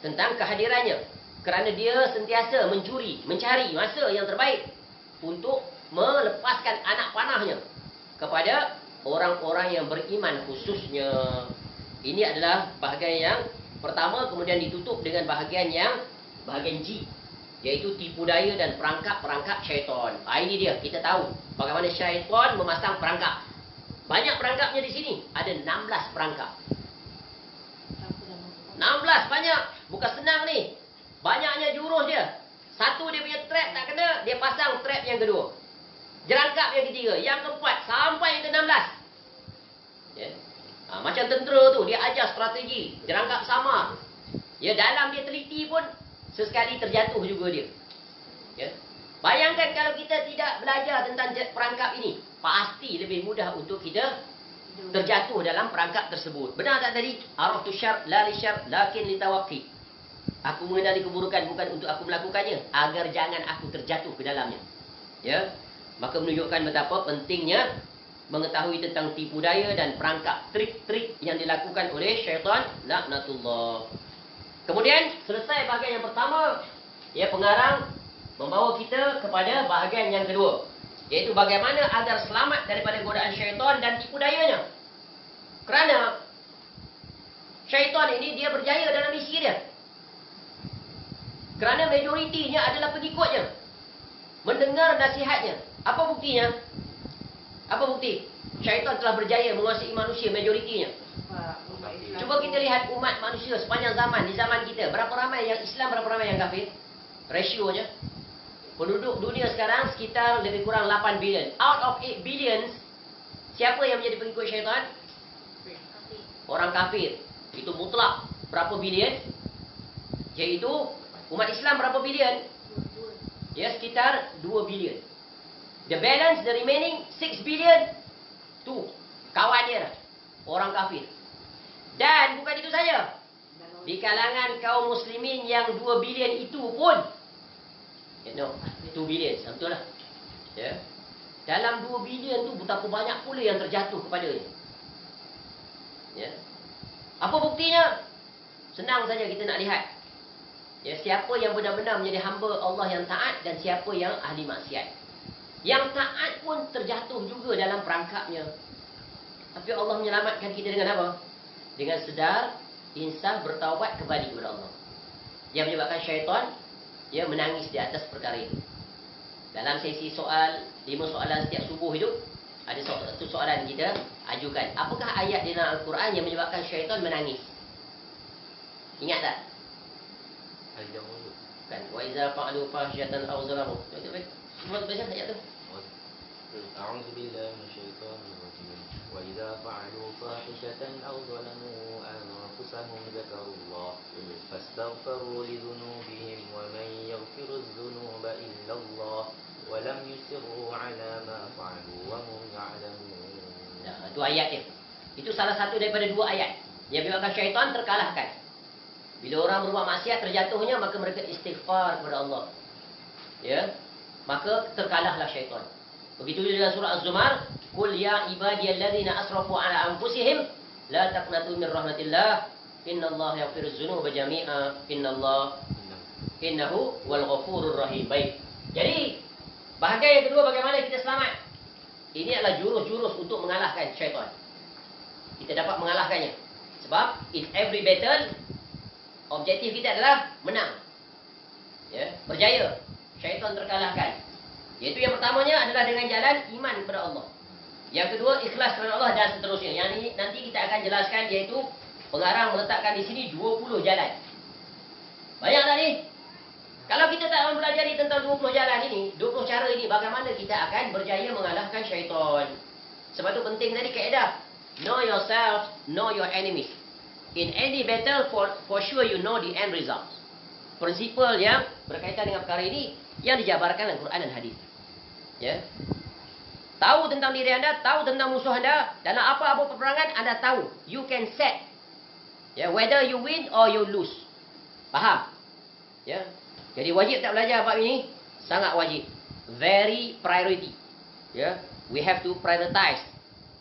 tentang kehadirannya. Kerana dia sentiasa mencari masa yang terbaik untuk melepaskan anak panahnya kepada orang-orang yang beriman khususnya. Ini adalah bahagian yang pertama, kemudian ditutup dengan bahagian G, iaitu tipu daya dan perangkap-perangkap syaitan. Ini dia, kita tahu bagaimana syaitan memasang perangkap. Banyak perangkapnya di sini. Ada 16 perangkap. 16 banyak. Bukan senang ni. Banyaknya jurus dia. Satu dia punya trap tak kena, dia pasang trap yang kedua. Jerangkap yang ketiga, yang keempat, sampai yang ke-16. Ya. Macam tentera tu, dia ajar strategi. Jerangkap sama. Ya, dalam dia teliti pun sesekali terjatuh juga dia. Ya. Bayangkan kalau kita tidak belajar tentang perangkap ini, pasti lebih mudah untuk kita terjatuh dalam perangkap tersebut. Benar tak tadi? Araftu syar la li syar lakin li tawaqqi. Aku mengenali keburukan bukan untuk aku melakukannya, agar jangan aku terjatuh ke dalamnya. Ya. Maka menunjukkan betapa pentingnya mengetahui tentang tipu daya dan perangkap trik-trik yang dilakukan oleh syaitan laknatullah. Kemudian selesai bahagian yang pertama, ya, pengarang membawa kita kepada bahagian yang kedua, iaitu bagaimana agar selamat daripada godaan syaitan dan tipu dayanya. Kerana syaitan ini dia berjaya dalam misi dia. Kerana majoritinya adalah pengikutnya, mendengar nasihatnya. Apa buktinya? Apa bukti? Syaitan telah berjaya menguasai manusia majoritinya. Cuba kita lihat umat manusia sepanjang zaman, di zaman kita. Berapa ramai yang Islam, berapa ramai yang kafir? Rasionya. Penduduk dunia sekarang sekitar lebih kurang 8 bilion. Out of 8 billions, siapa yang menjadi pengikut syaitan? Orang kafir. Itu mutlak. Berapa bilion? Iaitu umat Islam berapa bilion? Ya, sekitar 2 bilion. The balance, the remaining 6 billion, tu kawan dia lah, orang kafir. Dan bukan itu saja, di kalangan kaum muslimin yang 2 bilion itu pun, 2 bilion, betul lah. Ya. Dalam 2 bilion tu betapa banyak pula yang terjatuh kepadanya. Ya. Apa buktinya? Senang saja kita nak lihat. Ya, siapa yang benar-benar menjadi hamba Allah yang taat dan siapa yang ahli maksiat. Yang taat pun terjatuh juga dalam perangkapnya. Tapi Allah menyelamatkan kita dengan apa? Dengan sedar, insaf, bertaubat kembali kepada Allah. Yang menyebabkan syaitan dia menangis di atas perkara itu. Dalam sesi soal 5 soalan setiap subuh itu, ada satu soalan kita ajukan. Apakah ayat di dalam Al-Quran yang menyebabkan syaitan menangis? Ingat tak? Kan, wa iza fa'alu fahisyatan aw zalamu. Itu baik. Cuba baca ayat tu. A'udzu billahi minasyaitonir rajim. Wa idza fa'alu fahishatan aw zalamu anfusahum أنفسهم ذكروا الله فاستغفروا لذنوبهم ومن يغفر الذنوب إلا الله ولم يصروا على ما فعلوا وهم يعلمون. Nah, itu ayat dia. Itu salah satu daripada dua ayat yang menyebabkan syaitan terkalahkan. Bila orang berbuat maksiat terjatuhnya, maka mereka istighfar kepada Allah. Ya, maka terkalahlah syaitan. Begitu juga dalam surah Az-Zumar, "Qul ya ibadiyalladzina asrafu ala anfusihim la taqnatu min rahmatillah, innallaha yaghfiruz dzunuba jami'a, innahu wal ghafurur rahim." Baik. Jadi, bahagian yang kedua bagaimana kita selamat. Ini adalah jurus-jurus untuk mengalahkan syaitan. Kita dapat mengalahkannya. Sebab in every battle, objektif kita adalah menang. Ya, berjaya. Syaitan terkalahkan. Iaitu yang pertamanya adalah dengan jalan iman kepada Allah. Yang kedua, ikhlas kepada Allah dan seterusnya. Yang ini nanti kita akan jelaskan, iaitu pengarang meletakkan di sini 20 jalan. Banyak tak ni? Kalau kita tak mempelajari tentang 20 jalan ini, 20 cara ini, bagaimana kita akan berjaya mengalahkan syaitan. Sebab itu penting tadi kaedah. Know yourself, know your enemies. In any battle, for sure you know the end results. Prinsipal yang berkaitan dengan perkara ini yang dijabarkan dalam Quran dan hadis. Ya. Tahu tentang diri anda, tahu tentang musuh anda, dalam apa-apa peperangan anda tahu. You can set. Ya, whether you win or you lose. Faham? Ya. Jadi wajib tak belajar bab ini? Sangat wajib. Very priority. Ya. We have to prioritize.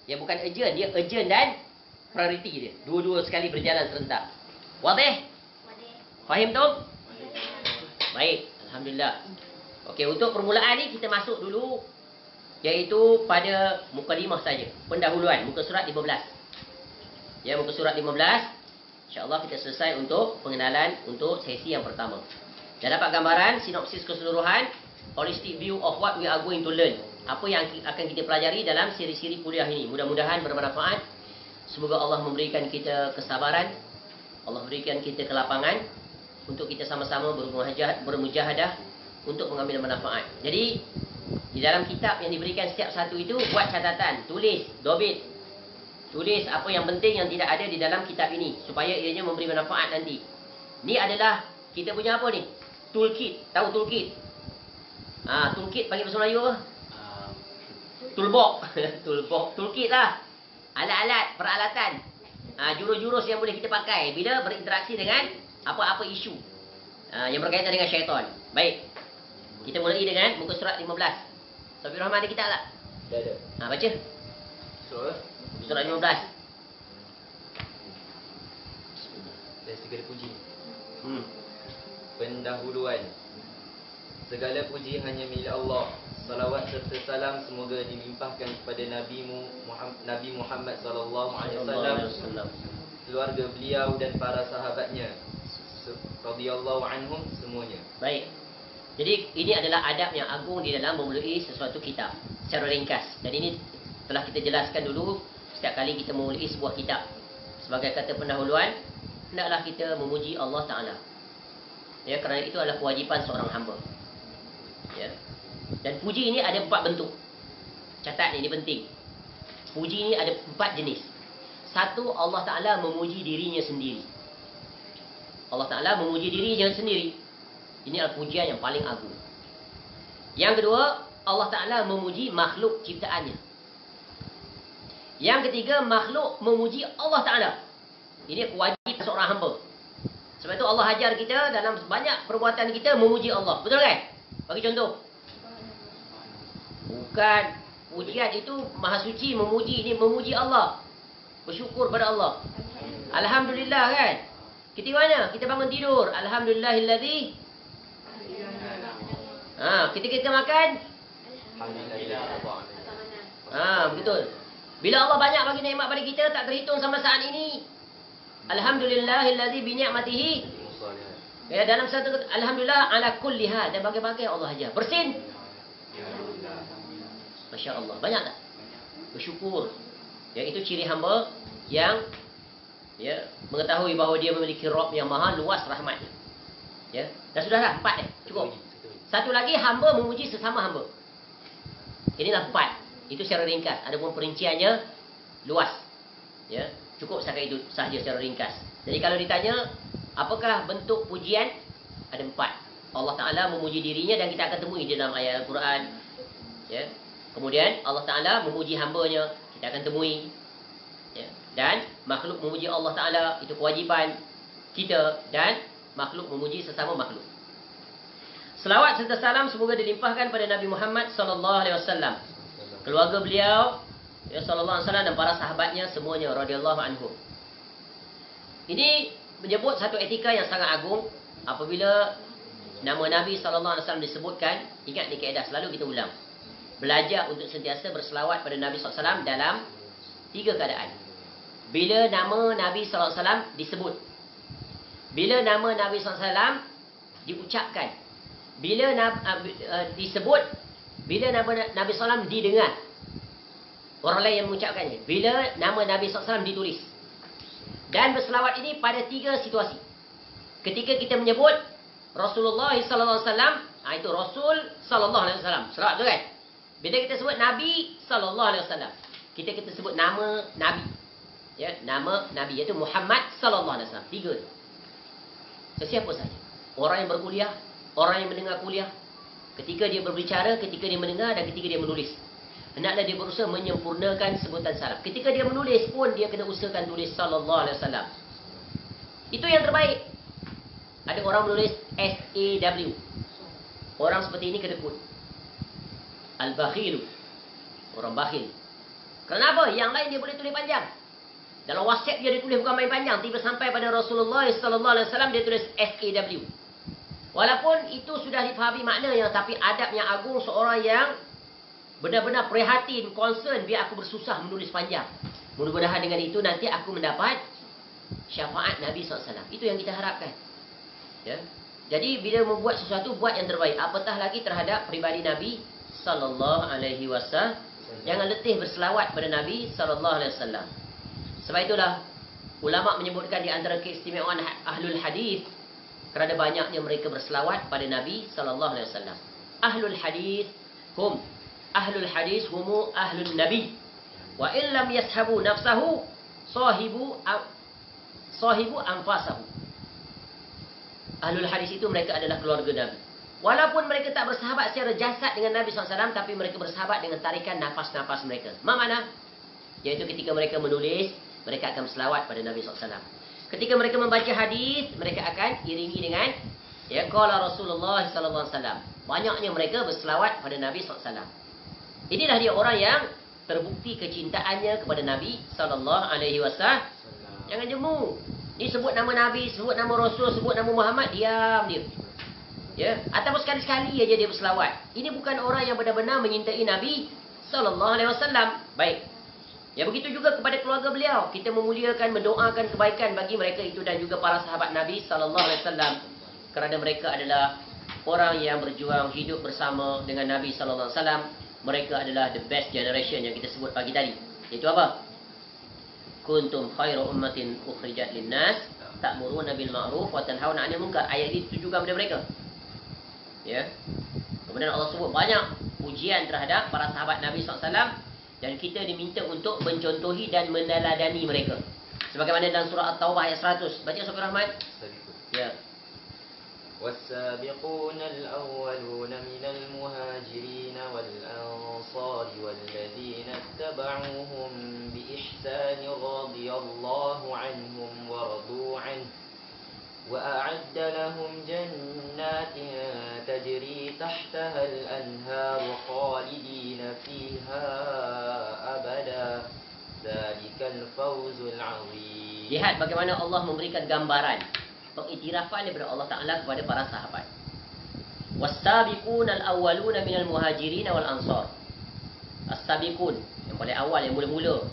Ya, bukan urgent, dia urgent dan priority dia. Dua-dua sekali berjalan serentak. Wadih? Fahim tu? Baik, alhamdulillah. Okey, untuk permulaan ni kita masuk dulu, iaitu pada mukadimah saja, pendahuluan, muka surat 15. Ya, muka surat 15. InsyaAllah kita selesai untuk pengenalan untuk sesi yang pertama. Dah dapat gambaran, sinopsis keseluruhan, holistic view of what we are going to learn. Apa yang akan kita pelajari dalam siri-siri kuliah ini. Mudah-mudahan bermanfaat. Semoga Allah memberikan kita kesabaran, Allah berikan kita kelapangan untuk kita sama-sama bermujahadah untuk mengambil manfaat. Jadi di dalam kitab yang diberikan setiap satu itu, buat catatan, tulis, dobit. Tulis apa yang penting yang tidak ada di dalam kitab ini supaya ianya memberi manfaat nanti. Ini adalah kita punya apa ni? Toolkit. Tahu toolkit? Toolkit panggil bahasa Melayu apa? Toolbox. Toolbox. Toolkit lah. Alat-alat, peralatan. Jurus-jurus yang boleh kita pakai bila berinteraksi dengan apa-apa isu yang berkaitan dengan syaitan. Baik. Kita mulai dengan muka surat 15. Sabi Rahman ada kitab tak? Ada. Baca. Surat 15. Dari segala puji. Pendahuluan. Segala puji hanya milik Allah. Salawat serta salam semoga dilimpahkan kepada Nabi Muhammad sallallahu alaihi wasallam, keluarga beliau dan para sahabatnya radhiyallahu anhum semuanya. Baik. Jadi ini adalah adab yang agung di dalam memulai sesuatu kitab secara ringkas. Dan ini telah kita jelaskan dulu setiap kali kita memulai sebuah kitab. Sebagai kata pendahuluan, hendaklah kita memuji Allah Ta'ala. Ya, kerana itu adalah kewajipan seorang hamba. Ya. Dan puji ini ada 4 bentuk. Catat ini penting. Puji ini ada 4 jenis. Satu, Allah Ta'ala memuji dirinya sendiri. Allah Ta'ala memuji dirinya sendiri. Ini adalah pujian yang paling agung. Yang kedua, Allah Ta'ala memuji makhluk ciptaannya. Yang ketiga, makhluk memuji Allah Ta'ala. Ini kewajipan seorang hamba. Sebab itu Allah ajar kita dalam banyak perbuatan kita memuji Allah. Betul kan? Bagi contoh. Bukan. Pujian itu Maha Suci memuji. Ini memuji Allah. Bersyukur pada Allah. Alhamdulillah kan? Kita mana? Kita bangun tidur. Alhamdulillahilladzi. Ketika kita makan. Betul. Bila Allah banyak bagi nikmat pada kita, tak terhitung sama saat ini. Alhamdulillahilladzi bi ni'matihi. Ya, dalam satu alhamdulillah ala kulli hal, dan bagai-bagai Allah ajar. Bersin. Masya Allah. Banyak tak? Bersyukur. Ya, itu ciri hamba yang mengetahui bahawa dia memiliki Rabb yang maha luas rahmatnya. Ya. Dan sudahlah, 4 cukup. Satu lagi, hamba memuji sesama hamba. Inilah 4. Itu secara ringkas. Adapun perinciannya luas. Ya. Cukup setakat itu sahaja secara ringkas. Jadi kalau ditanya, apakah bentuk pujian? Ada 4. Allah Ta'ala memuji dirinya dan kita akan temui di dalam ayat Al-Quran. Ya. Kemudian Allah Ta'ala memuji hambanya, kita akan temui. Ya. Dan makhluk memuji Allah Ta'ala, itu kewajipan kita. Dan makhluk memuji sesama makhluk. Selawat serta salam semoga dilimpahkan pada Nabi Muhammad SAW, keluarga beliau, ya, SAW, dan para sahabatnya semuanya radhiyallahu anhum. Ini menyebut satu etika yang sangat agung. Apabila nama Nabi SAW disebutkan, ingat ni kaedah, selalu kita ulang. Belajar untuk sentiasa berselawat pada Nabi SAW dalam 3 keadaan. Bila nama Nabi SAW disebut, bila nama Nabi SAW diucapkan, bila disebut, bila nama Nabi SAW didengar, orang lain yang mengucapkannya, bila nama Nabi SAW ditulis. Dan berselawat ini pada 3 situasi. Ketika kita menyebut Rasulullah SAW, itu Rasul SAW, selawat tu kan. Bila kita sebut Nabi SAW, kita sebut nama Nabi, ya, nama Nabi, iaitu Muhammad SAW. 3 tu. Sesiapa saja, orang yang berkuliah, orang yang mendengar kuliah, ketika dia berbicara, ketika dia mendengar, dan ketika dia menulis, hendaklah dia berusaha menyempurnakan sebutan salam. Ketika dia menulis pun, dia kena usahakan tulis sallallahu alaihi wasallam. Itu yang terbaik. Ada orang menulis SAW. Orang seperti ini kedekut. Al-bakhilu, orang bakhil. Kenapa? Yang lain dia boleh tulis panjang. Dalam WhatsApp dia tulis bukan main panjang. Tiba sampai pada Rasulullah sallallahu alaihi wasallam, dia tulis SAW. Walaupun itu sudah difahami maknanya, tapi adab yang agung seorang yang benar-benar prihatin, concern, biar aku bersusah menulis panjang. Mudah-mudahan dengan itu nanti aku mendapat syafaat Nabi SAW. Itu yang kita harapkan. Ya. Jadi bila membuat sesuatu, buat yang terbaik. Apatah lagi terhadap pribadi Nabi sallallahu alaihi wasallam. Jangan letih berselawat pada Nabi sallallahu alaihi wasallam. Sebab itulah ulama menyebutkan di antara keistimewaan ahlul hadis, kerana banyaknya mereka berselawat pada Nabi sallallahu alaihi wasallam. Ahlul hadis hum ahlun nabi wa in lam yashabu nafsahu sahibu anfasahu. Ahlul hadis itu mereka adalah keluarga Nabi. Walaupun mereka tak bersahabat secara jasad dengan Nabi SAW, tapi mereka bersahabat dengan tarikan nafas-nafas mereka. Mana? Iaitu ketika mereka menulis, mereka akan berselawat pada Nabi SAW. Ketika mereka membaca hadis, mereka akan iringi dengan ya qala Rasulullah sallallahu alaihi wasallam. Banyaknya mereka berselawat pada Nabi SAW. Inilah dia orang yang terbukti kecintaannya kepada Nabi sallallahu alaihi wasallam. Jangan jemu. Ni sebut nama Nabi, sebut nama Rasul, sebut nama Muhammad, diam dia. Ya, ataupun sekali-sekali aja dia berselawat. Ini bukan orang yang benar-benar menyintai Nabi sallallahu alaihi wasallam. Baik. Ya, begitu juga kepada keluarga beliau. Kita memuliakan, mendoakan kebaikan bagi mereka itu dan juga para sahabat Nabi sallallahu alaihi wasallam, kerana mereka adalah orang yang berjuang hidup bersama dengan Nabi sallallahu alaihi wasallam. Mereka adalah the best generation yang kita sebut pagi tadi. Itu apa? Kuntum khairu ummatin ukhrijat linnas ta'muruna bil ma'ruf wa tanhauna 'anil munkar. Ayat ini ditujukan kepada mereka. Ya. Kemudian Allah sebut banyak pujian terhadap para sahabat Nabi SAW, dan kita diminta untuk mencontohi dan meneladani mereka. Sebagaimana dalam surah At-Taubah ayat 100. Baca Sofi Rahman. Ya. والسابقون الأولون من المهاجرين والأنصار والذين اتبعوهم بإحسان رضي الله عنهم ورضوا عنه وأعد لهم جنات تجري تحتها الأنهار خالدين فيها أبدا ذلك الفوز العظيم. Lihat bagaimana Allah memberikan gambaran pengiktirafan daripada Allah Ta'ala kepada para sahabat. Was-sabiqun al-awwaluna minal muhajirin wal ansar. As-sabiqun, yang paling awal, yang mula-mula,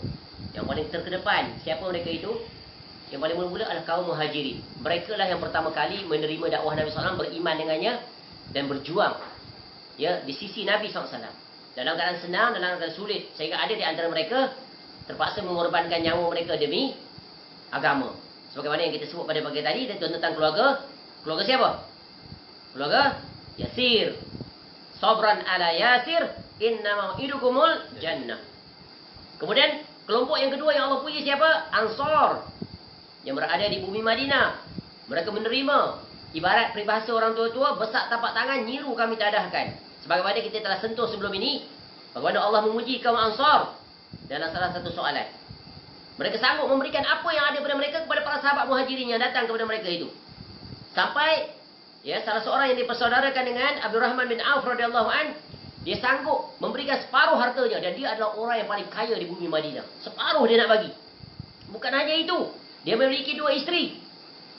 yang paling terkedepan. Siapa mereka itu? Yang paling mula-mula adalah kaum muhajirin. Mereka lah yang pertama kali menerima dakwah Nabi SAW, beriman dengannya dan berjuang ya di sisi Nabi SAW. Dalam keadaan senang, dalam keadaan sulit, sehingga ada di antara mereka terpaksa mengorbankan nyawa mereka demi agama. Sebagaimana yang kita sebut pada pagi tadi, dan tentang keluarga. Keluarga siapa? Keluarga Yasir. Sabran ala Yasir, innama idukumul jannah. Kemudian Kelompok yang kedua yang Allah puji siapa? Ansar. Yang berada di bumi Madinah. Mereka menerima. Ibarat peribahasa orang tua-tua, besar tapak tangan, nyiru kami tadahkan. Sebagaimana kita telah sentuh sebelum ini, bagaimana Allah memuji kaum Ansar dalam salah satu soalan. Mereka sanggup memberikan apa yang ada pada mereka kepada para sahabat muhajirin yang datang kepada mereka itu. Sampai salah seorang yang dipersaudarakan dengan Abdurrahman bin Auf radhiyallahu an, dia sanggup memberikan separuh hartanya dan dia adalah orang yang paling kaya di bumi Madinah. Separuh dia nak bagi. Bukan hanya itu, dia memiliki 2 isteri.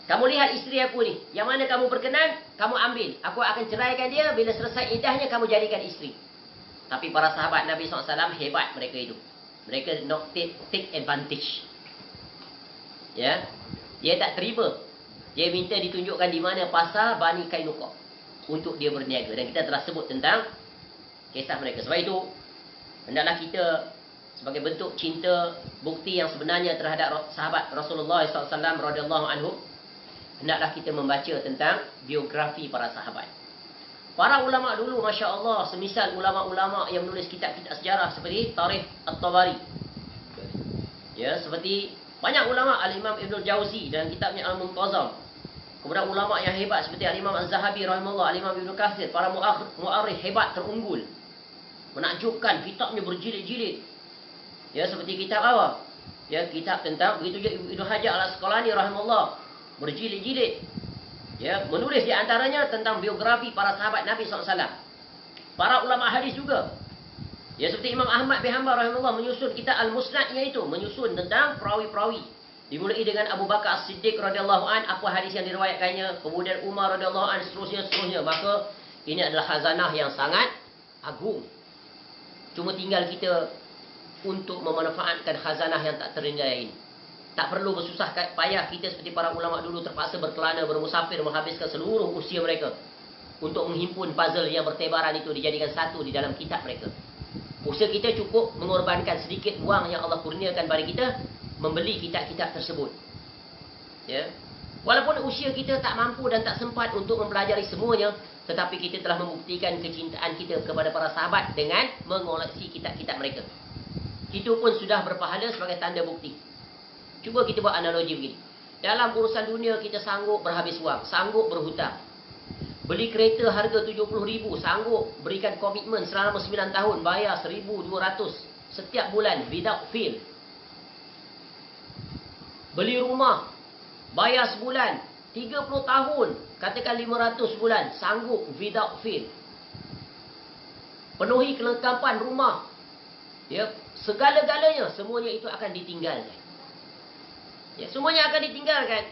Kamu lihat isteri aku ni, yang mana kamu berkenan, kamu ambil. Aku akan ceraikan dia, bila selesai iddahnya kamu jadikan isteri. Tapi para sahabat Nabi SAW hebat mereka itu. Mereka not take advantage. Ya, dia tak terima. Dia minta ditunjukkan di mana pasar Bani Kainuqa untuk dia berniaga. Dan kita telah sebut tentang kisah mereka. Sebab itu, hendaklah kita sebagai bentuk cinta, bukti yang sebenarnya terhadap sahabat Rasulullah SAW radhiyallahu anhu, hendaklah kita membaca tentang biografi para sahabat. Para ulama dulu, Masya Allah, semisal ulama-ulama yang menulis kitab-kitab sejarah seperti Tarikh At-Tabari. Ya, seperti banyak ulama, Al-Imam Ibn Jauzi dalam kitabnya Al-Muntazam. Kemudian ulama yang hebat seperti Al-Imam Az-Zahabi rahimahullah, Al-Imam Ibn Katsir, para mu'arrikh hebat terunggul. Menakjubkan, kitabnya berjilid-jilid. Ya, seperti kitab apa? Ya, kitab tentang, begitu juga Ibnu Hajar Al-Asqalani rahimahullah, berjilid-jilid. Ya, menulis di antaranya tentang biografi para sahabat Nabi SAW. Para ulama hadis juga. Ya, seperti Imam Ahmad bin Hanbal rahimahullah menyusun kitab Al-Musnadnya itu, menyusun tentang perawi-perawi. Dimulai dengan Abu Bakar As-Siddiq radhiyallahu an, apa hadis yang diriwayatkannya, kemudian Umar radhiyallahu an, seterusnya. Maka ini adalah khazanah yang sangat agung. Cuma tinggal kita untuk memanfaatkan khazanah yang tak ternilai ini. Tak perlu bersusah payah kita seperti para ulama dulu terpaksa berkelana, bermusafir, menghabiskan seluruh usia mereka untuk menghimpun puzzle yang bertebaran itu dijadikan satu di dalam kitab mereka. Usaha kita cukup mengorbankan sedikit wang yang Allah kurniakan pada kita, membeli kitab-kitab tersebut. Ya. Walaupun usia kita tak mampu dan tak sempat untuk mempelajari semuanya, tetapi kita telah membuktikan kecintaan kita kepada para sahabat dengan mengoleksi kitab-kitab mereka. Itu pun sudah berpahala sebagai tanda bukti. Cuba kita buat analogi begini. Dalam urusan dunia kita sanggup berhabis wang, sanggup berhutang. Beli kereta harga 70,000, sanggup berikan komitmen selama 9 tahun, bayar 1,200 setiap bulan without fail. Beli rumah, bayar sebulan, 30 tahun, katakan 500 bulan, sanggup without fail. Penuhi kelengkapan rumah. Ya, segala-galanya, semuanya itu akan ditinggalkan. Ya, semuanya akan ditinggalkan.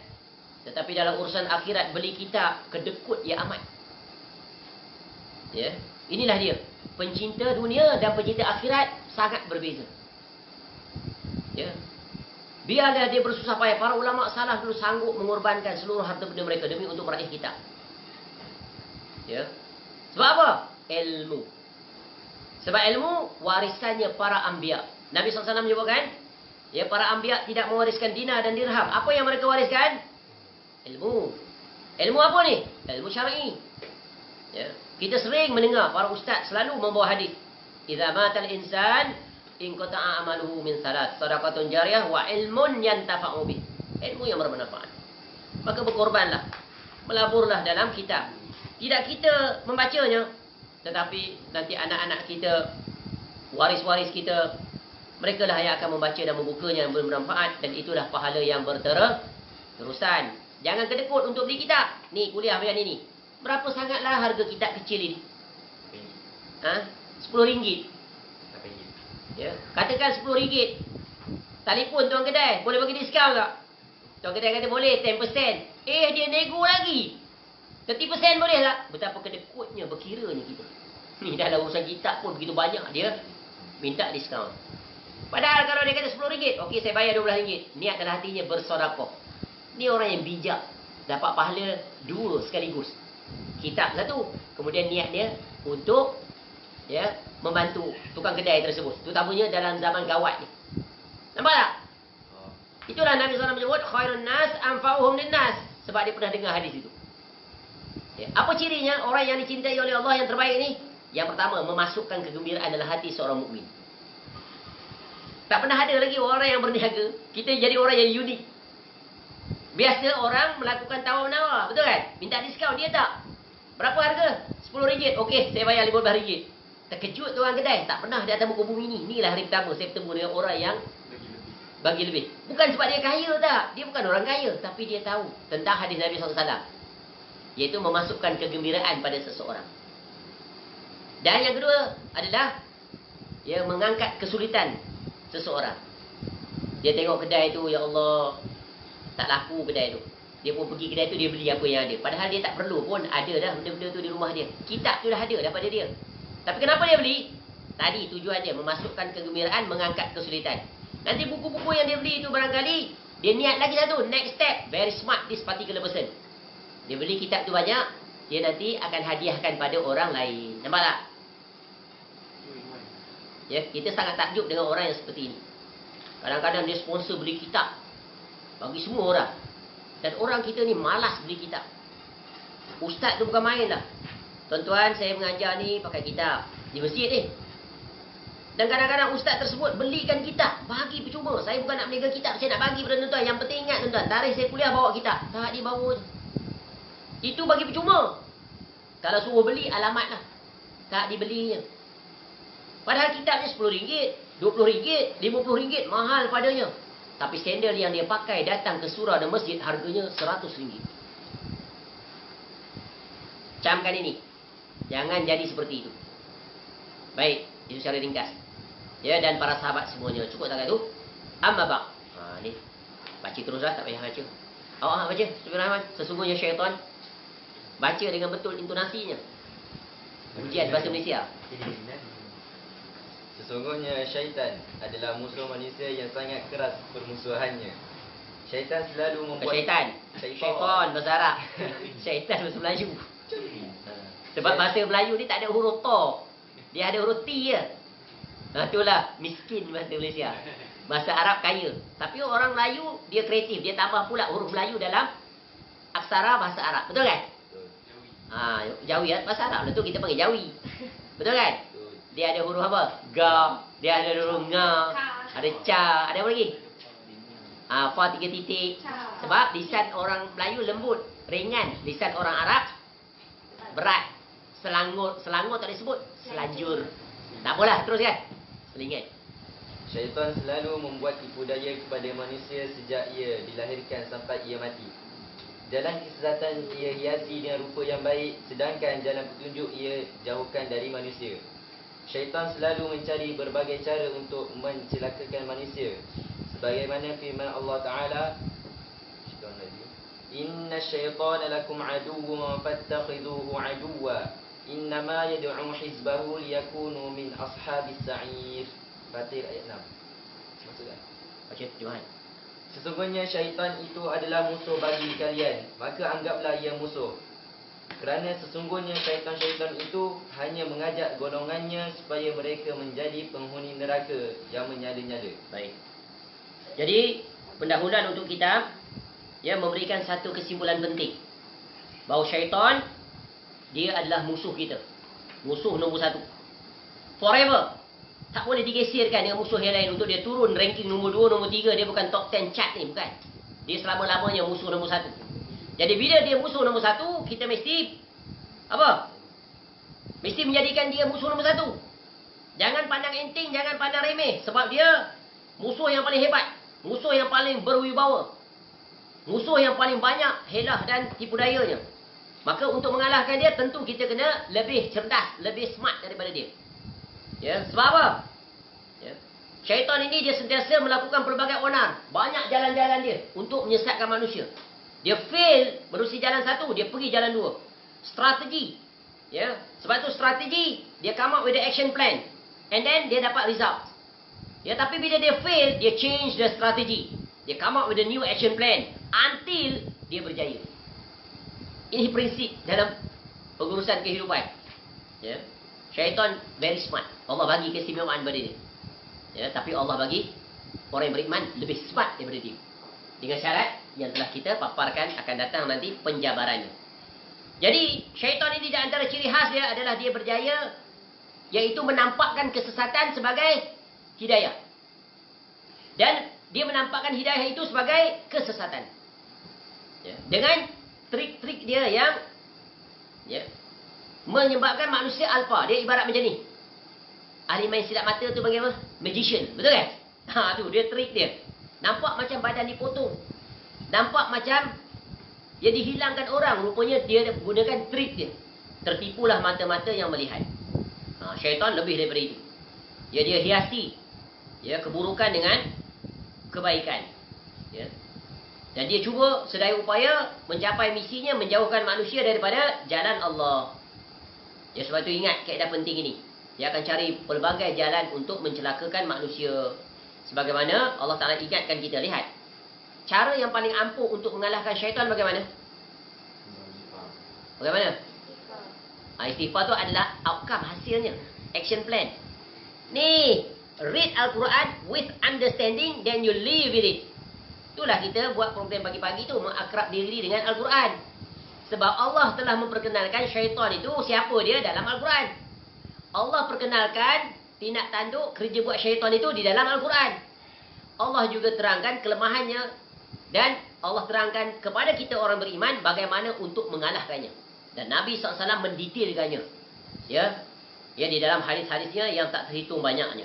Tetapi dalam urusan akhirat, beli kitab kedekut ya amat. Ya, inilah dia. Pencinta dunia dan pencinta akhirat sangat berbeza. Ya. Biarlah dia bersusah payah. Para ulama salaf dulu sanggup mengorbankan seluruh harta benda mereka demi untuk meraih kitab. Ya. Sebab apa? Ilmu. Sebab ilmu warisannya para anbiya. Nabi SAW menyebutkan, ya, para anbiya tidak mewariskan dinar dan dirham. Apa yang mereka wariskan? Ilmu. Ilmu apa ni? Ilmu syar'i. Ya. Kita sering mendengar para ustaz selalu membawa hadis. Idza matal insan in qata'a amaluhu min salat, sadaqatun jariyah wa ilmun yantafa'u bih. Ilmu yang bermanfaat. Maka berkorbanlah. Melaburlah dalam kitab. Tidak kita membacanya, tetapi nanti anak-anak kita, waris-waris kita, mereka lah yang akan membaca dan membukanya yang bermanfaat, dan itulah pahala yang berterusan. Jangan kedekut untuk beli kitab. Ni kuliah macam ni. Berapa sangatlah harga kitab kecil ini? RM10. Ya, katakan RM10. Telefon tuan kedai, boleh bagi diskaun tak? Tuan kedai kata boleh 10%. Dia nego lagi. 30% boleh tak? Betapa kedekutnya, berkiranya kita. Ni dalam urusan kitab pun begitu banyak dia minta diskaun. Padahal kalau dia kata RM10, okey saya bayar RM12. Niat dalam hatinya bersedekah. Ni orang yang bijak, dapat pahala 2 sekaligus. Kitab satu, kemudian niat dia untuk membantu tukang kedai tersebut. Terutamanya dalam zaman gawat ni. Nampak tak? Itulah Nabi SAW menyebut khairun nas anfa'uhum linnas, sebab dia pernah dengar hadis itu. Ya. Apa cirinya orang yang dicintai oleh Allah yang terbaik ni? Yang pertama, memasukkan kegembiraan dalam hati seorang mukmin. Tak pernah ada lagi orang yang berniaga. Kita jadi orang yang unik. Biasa orang melakukan tawar-menawar, betul kan? Minta diskaun, dia tak. Berapa harga? RM10. Okey, saya bayar RM15. Terkejut tu orang kedai. Tak pernah di atas muka bumi ni. Inilah hari pertama saya bertemu dengan orang yang bagi lebih. Bukan sebab dia kaya tak. Dia bukan orang kaya. Tapi dia tahu tentang hadis Nabi SAW. Iaitu memasukkan kegembiraan pada seseorang. Dan yang kedua adalah ia mengangkat kesulitan seseorang. Dia tengok kedai tu, ya Allah, tak laku kedai tu. Dia pun pergi kedai tu, dia beli apa yang ada. Padahal dia tak perlu pun ada dah benda-benda tu di rumah dia. Kitab tu dah ada daripada dia. Tapi kenapa dia beli? Tadi tujuannya memasukkan kegembiraan, mengangkat kesulitan. Nanti buku-buku yang dia beli tu barangkali dia niat lagi satu, next step, very smart this particular person. Dia beli kitab tu banyak, dia nanti akan hadiahkan pada orang lain. Nampak tak? Ya, kita sangat takjub dengan orang yang seperti ini. Kadang-kadang dia sponsor beli kitab bagi semua orang. Dan orang kita ni malas beli kitab. Ustaz tu bukan main lah. Tuan-tuan, saya mengajar ni pakai kitab di masjid ni. Dan kadang-kadang ustaz tersebut belikan kitab, bagi percuma. Saya bukan nak berniaga kitab, saya nak bagi pada tuan-tuan. Yang penting ingat tuan-tuan, tarikh saya kuliah bawa kitab. Tak, dia bawa je. Itu bagi percuma. Kalau suruh beli, alamat lah. Tak dibelinya. Padahal kitabnya RM10, RM20, RM50, mahal padanya. Tapi sandal yang dia pakai datang ke surau dan masjid, harganya RM100. Camkan ini. Jangan jadi seperti itu. Baik, itu secara ringkas. Ya, dan para sahabat semuanya. Cukup tak itu? Amma ba'd. Ni. Baca teruslah, tak payah baca. Awak baca. Bismillahirrahmanirrahim. Sesungguhnya syaitan. Baca dengan betul intonasinya. Ujian bahasa Malaysia. Sesungguhnya syaitan adalah musuh manusia yang sangat keras permusuhannya. Syaitan selalu membuat... Syaitan. Syaitan bahasa Arab. Syaitan bahasa Melayu. Sebab bahasa Melayu ni tak ada huruf to. Dia ada huruf T je. Itulah miskin bahasa Malaysia. Bahasa Arab kaya. Tapi orang Melayu dia kreatif. Dia tambah pula huruf Melayu dalam aksara bahasa Arab. Betul kan? Jawi ya. Bahasa Arab lah tu kita panggil Jawi. Betul kan? Dia ada huruf apa? Ga. Dia ada huruf nga. Ada ca. Ada apa lagi? Fa 3 titik. Sebab lisan orang Melayu lembut, ringan. Lisan orang Arab berat. Selangor tak disebut. Selanjur. Tak apalah, terus kan? Selingat. Syaitan selalu membuat tipu daya kepada manusia sejak ia dilahirkan sampai ia mati. Jalan kesesatan ia hiasi dengan rupa yang baik, sedangkan jalan petunjuk ia jauhkan dari manusia. Syaitan selalu mencari berbagai cara untuk mencelakakan manusia. Sebagaimana firman Allah Ta'ala, Inna syaitana lakum aduwwan fattakhidhuhu aduwwa. Innama yad'u hizbahu liyakunu min ashabis sa'ir. Fatir ayat 6. Maksud tak? Baca terjemahan. Sesungguhnya syaitan itu adalah musuh bagi kalian, maka anggaplah ia musuh. Kerana sesungguhnya syaitan-syaitan itu hanya mengajak golongannya supaya mereka menjadi penghuni neraka yang menyala-nyala. Baik. Jadi, pendahuluan untuk kita ia memberikan satu kesimpulan penting. Bahawa syaitan dia adalah musuh kita. Musuh nombor 1. Forever. Tak boleh digeserkan dengan musuh yang lain untuk dia turun ranking nombor 2, nombor 3. Dia bukan top 10 chart ni, bukan. Dia selama-lamanya musuh nombor 1. Jadi bila dia musuh nombor 1, kita mesti apa? Mesti menjadikan dia musuh nombor 1. Jangan pandang enteng, jangan pandang remeh. Sebab dia musuh yang paling hebat. Musuh yang paling berwibawa. Musuh yang paling banyak helah dan tipu dayanya. Maka untuk mengalahkan dia, tentu kita kena lebih cerdas, lebih smart daripada dia. Ya, sebab apa? Ya. Syaitan ini dia sentiasa melakukan pelbagai onar. Banyak jalan-jalan dia untuk menyesatkan manusia. Dia fail menerusi jalan 1, dia pergi jalan 2. Strategi. Ya, sebab tu strategi, dia come up with the action plan. And then dia dapat result. Ya, tapi bila dia fail, dia change the strategy. Dia come up with a new action plan until dia berjaya. Ini prinsip dalam pengurusan kehidupan. Ya. Syaitan very smart. Allah bagi keistimewaan pada dia. Ya, tapi Allah bagi orang yang beriman lebih smart daripada dia. Dengan syarat yang telah kita paparkan akan datang nanti penjabarannya. Jadi, syaitan ini di antara ciri khas dia adalah dia berjaya iaitu menampakkan kesesatan sebagai hidayah. Dan dia menampakkan hidayah itu sebagai kesesatan. Ya. Dengan trik-trik dia yang ya, menyebabkan manusia alfa. Dia ibarat macam ni. Ahli main silap mata tu panggil apa? Magician. Betul kan? Tu dia trik dia. Nampak macam badan dipotong. Nampak macam dia dihilangkan orang. Rupanya dia gunakan trik dia. Tertipulah mata-mata yang melihat. Syaitan lebih daripada itu. Dia hiasi ya, keburukan dengan kebaikan. Ya. Dan dia cuba sedaya upaya mencapai misinya, menjauhkan manusia daripada jalan Allah. Ya, sebab itu ingat kaedah penting ini. Dia akan cari pelbagai jalan untuk mencelakakan manusia. Sebagaimana Allah Ta'ala ingatkan kita. Lihat. Cara yang paling ampuh untuk mengalahkan syaitan bagaimana? Bagaimana? Istighfar tu adalah outcome, hasilnya. Action plan. Ni, read Al-Quran with understanding, then you live with it. Itulah kita buat program pagi-pagi tu, mengakrab diri dengan Al-Quran. Sebab Allah telah memperkenalkan syaitan itu siapa dia dalam Al-Quran. Allah perkenalkan tindak tanduk kerja buat syaitan itu di dalam Al-Quran. Allah juga terangkan kelemahannya. Dan Allah terangkan kepada kita orang beriman bagaimana untuk mengalahkannya. Dan Nabi SAW mendetailkannya. Ya, di dalam hadis-hadisnya yang tak terhitung banyaknya.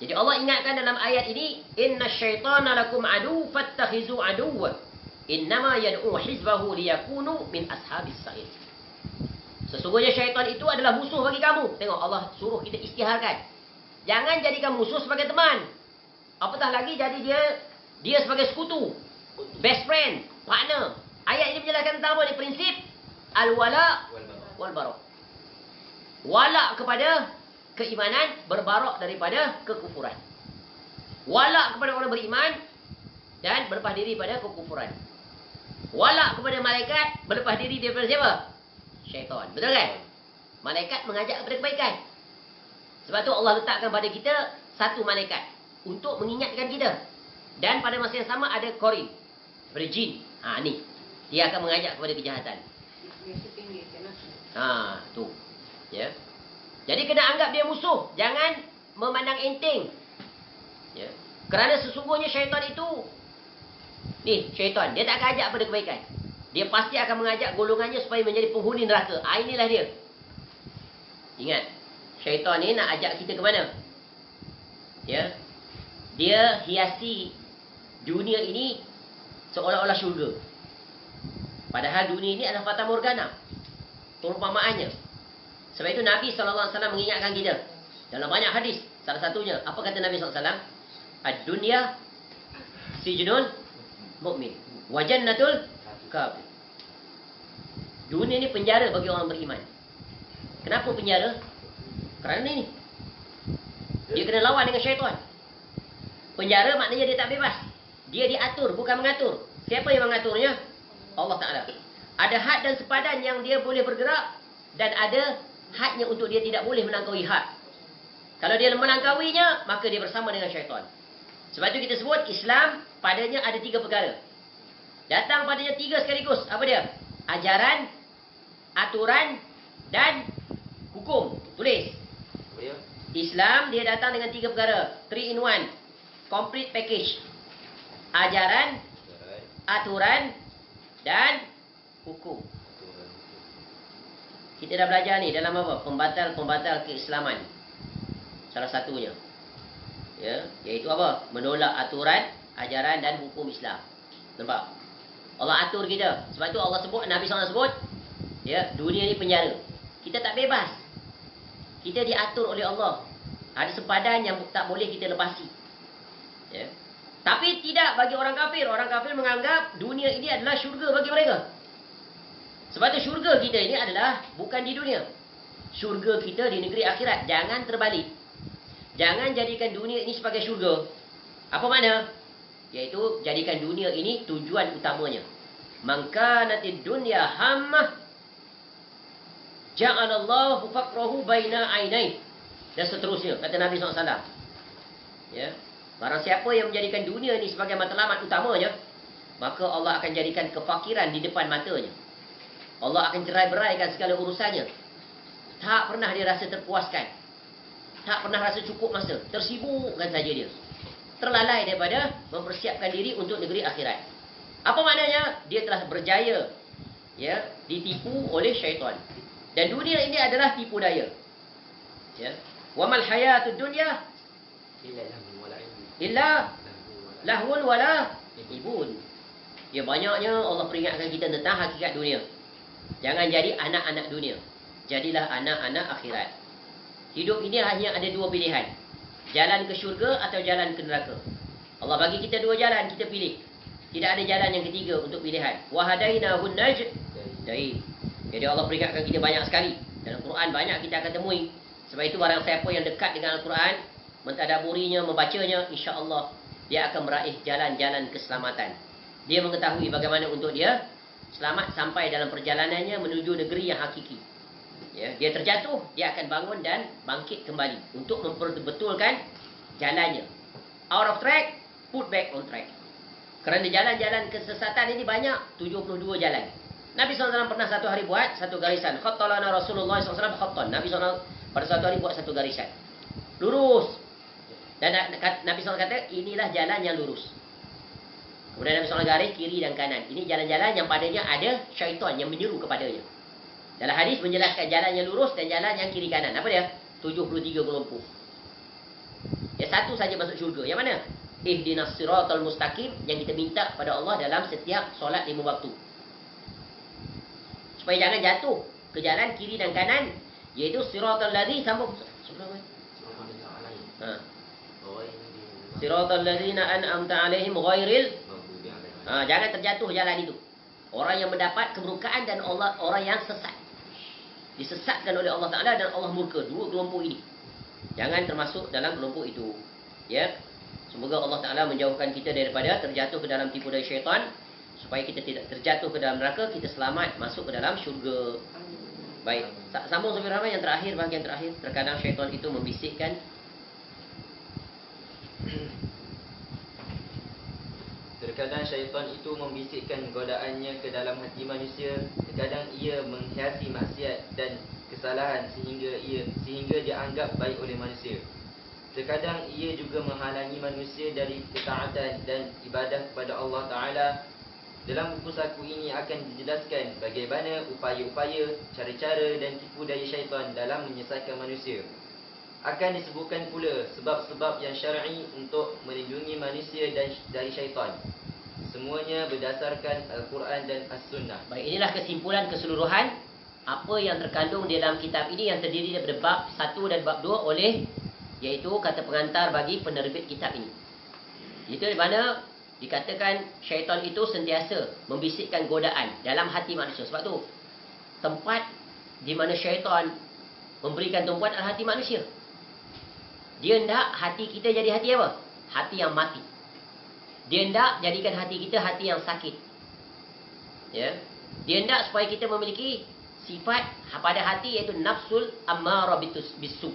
Jadi Allah ingatkan dalam ayat ini, inna syaitana lakum adu fattakhizu aduwa innama yad'u hizbahu liyakunu min ashabis sa'ir. Sesungguhnya syaitan itu adalah musuh bagi kamu. Tengok Allah suruh kita istiharkan. Jangan jadikan musuh sebagai teman. Apatah lagi jadi dia sebagai sekutu, best friend, partner. Ayat ini menjelaskan tentang apa ni? Prinsip al-wala wal-bara. Wala kepada keimanan, berbarak daripada kekufuran. Wala kepada orang beriman dan berlepas diri pada kekufuran. Wala kepada malaikat, berlepas diri daripada siapa? Syaitan. Betul kan? Malaikat mengajak kepada kebaikan. Sebab tu Allah letakkan pada kita satu malaikat untuk mengingatkan kita. Dan pada masa yang sama ada Qarin, daripada jin. Ni. Dia akan mengajak kepada kejahatan. Tu. Ya. Jadi kena anggap dia musuh. Jangan memandang enteng. Ya. Kerana sesungguhnya syaitan itu, ni syaitan, dia tak akan ajak pada kebaikan. Dia pasti akan mengajak golongannya supaya menjadi penghuni neraka. Inilah dia. Ingat, syaitan ni nak ajak kita ke mana? Ya. Dia hiasi dunia ini seolah-olah syurga. Padahal dunia ini adalah fata morgana. Perumpamaannya. Sebab itu Nabi SAW mengingatkan kita dalam banyak hadis. Salah satunya, apa kata Nabi SAW? Ad-dunya sijnun mu'min wa jannatul kafir. Dunia ini penjara bagi orang beriman. Kenapa penjara? Kerana ini. Dia kena lawan dengan syaitan. Penjara maknanya dia tak bebas. Dia diatur, bukan mengatur. Siapa yang mengaturnya? Allah Ta'ala. Ada had dan sepadan yang dia boleh bergerak. Dan ada hadnya untuk dia tidak boleh melangkaui had. Kalau dia melangkauinya, maka dia bersama dengan syaitan. Sebab itu kita sebut Islam padanya ada 3 perkara. Datang padanya 3 sekaligus. Apa dia? Ajaran, aturan dan hukum. Tulis. Islam dia datang dengan 3 perkara. 3 in 1. Complete package. Ajaran, aturan dan hukum. Kita dah belajar ni dalam apa? Pembatal-pembatal keislaman. Salah satunya. Ya, iaitu apa? Menolak aturan, ajaran dan hukum Islam. Nampak? Allah atur kita. Sebab tu Allah sebut, Nabi SAW sebut, ya, dunia ni penjara. Kita tak bebas. Kita diatur oleh Allah. Ada sempadan yang tak boleh kita lepasi. Ya. Tapi tidak bagi orang kafir. Orang kafir menganggap dunia ini adalah syurga bagi mereka. Sebab tu syurga kita ini adalah bukan di dunia. Syurga kita di negeri akhirat. Jangan terbalik. Jangan jadikan dunia ini sebagai syurga. Apa makna? Iaitu jadikan dunia ini tujuan utamanya. Man kanatid dunya hammah ja'alallahu faqrahu baina ainai. Dan seterusnya kata Nabi SAW. Ya. Barang siapa yang menjadikan dunia ini sebagai matlamat utamanya, maka Allah akan jadikan kefakiran di depan matanya. Allah akan cerai-beraikan segala urusannya. Tak pernah dia rasa terpuaskan. Tak pernah rasa cukup masa. Tersibukkan saja dia. terlalai daripada mempersiapkan diri untuk negeri akhirat. Apa maknanya? Dia telah berjaya ya, ditipu oleh syaitan. Dan dunia ini adalah tipu daya. Ya. Wa mal hayatud dunya illa lahwun wala ibun. Ya, banyaknya Allah peringatkan kita tentang hakikat dunia. Jangan jadi anak-anak dunia. Jadilah anak-anak akhirat. Hidup ini hanya ada dua pilihan. Jalan ke syurga atau jalan ke neraka. Allah bagi kita dua jalan, kita pilih. Tidak ada jalan yang ketiga untuk pilihan. Wa hadainahun najdain. Jadi Allah peringatkan kita banyak sekali. Dalam Quran banyak kita akan temui. Sebab itu barang siapa yang dekat dengan Al-Quran, mentadaburinya, membacanya, insya-Allah dia akan meraih jalan-jalan keselamatan. Dia mengetahui bagaimana untuk dia selamat sampai dalam perjalanannya menuju negeri yang hakiki. Ya, dia terjatuh, dia akan bangun dan bangkit kembali untuk memperbetulkan jalannya. Out of track, put back on track. Kerana jalan-jalan kesesatan ini banyak, 72 jalan. Nabi SAW pernah satu hari buat satu garisan. Khattalana Rasulullah SAW khattan. Nabi SAW pada satu hari buat satu garisan. Lurus. Dan Nabi SAW kata, inilah jalan yang lurus. Kemudian Nabi SAW garis kiri dan kanan. Ini jalan-jalan yang padanya ada syaitan yang menyeru kepadanya. Dalam hadis menjelaskan jalan yang lurus dan jalan yang kiri kanan. Apa dia? 73 kelompok. Ya, satu saja masuk syurga. Yang mana? Ihdinas siratal mustaqim, yang kita minta pada Allah dalam setiap solat 5 waktu. Supaya jangan jatuh ke jalan kiri dan kanan, iaitu siratal ladzi sambung siratal ladzina an'amta alaihim ghairil jangan terjatuh jalan itu. Orang yang mendapat keburukan dan orang yang sesat. Disesatkan oleh Allah Ta'ala dan Allah murka. Dua kelompok ini. Jangan termasuk dalam kelompok itu. Ya. Semoga Allah Ta'ala menjauhkan kita daripada terjatuh ke dalam tipu daya syaitan. Supaya kita tidak terjatuh ke dalam neraka. Kita selamat masuk ke dalam syurga. Baik. Sambung Sofi Rahman yang terakhir. Bahagian terakhir. Terkadang syaitan itu membisikkan. Terkadang syaitan itu membisikkan godaannya ke dalam hati manusia. Terkadang ia menghiasi maksiat dan kesalahan sehingga dianggap baik oleh manusia. Terkadang ia juga menghalangi manusia dari ketaatan dan ibadah kepada Allah Ta'ala. Dalam buku saku ini akan dijelaskan bagaimana upaya-upaya, cara-cara dan tipu daya syaitan dalam menyesatkan manusia. Akan disebutkan pula sebab-sebab yang syar'i untuk melindungi manusia dari syaitan. Semuanya berdasarkan Al-Quran dan As-Sunnah. Baik, inilah kesimpulan keseluruhan apa yang terkandung di dalam kitab ini yang terdiri daripada bab 1 dan bab 2 oleh, iaitu kata pengantar bagi penerbit kitab ini. Itu di mana dikatakan syaitan itu sentiasa membisikkan godaan dalam hati manusia. Sebab tu tempat di mana syaitan memberikan tumpuan adalah hati manusia. Dia hendak hati kita jadi hati apa? Hati yang mati. Dia hendak jadikan hati kita hati yang sakit. Ya. Dia hendak supaya kita memiliki sifat pada hati iaitu nafsul ammarah bisu.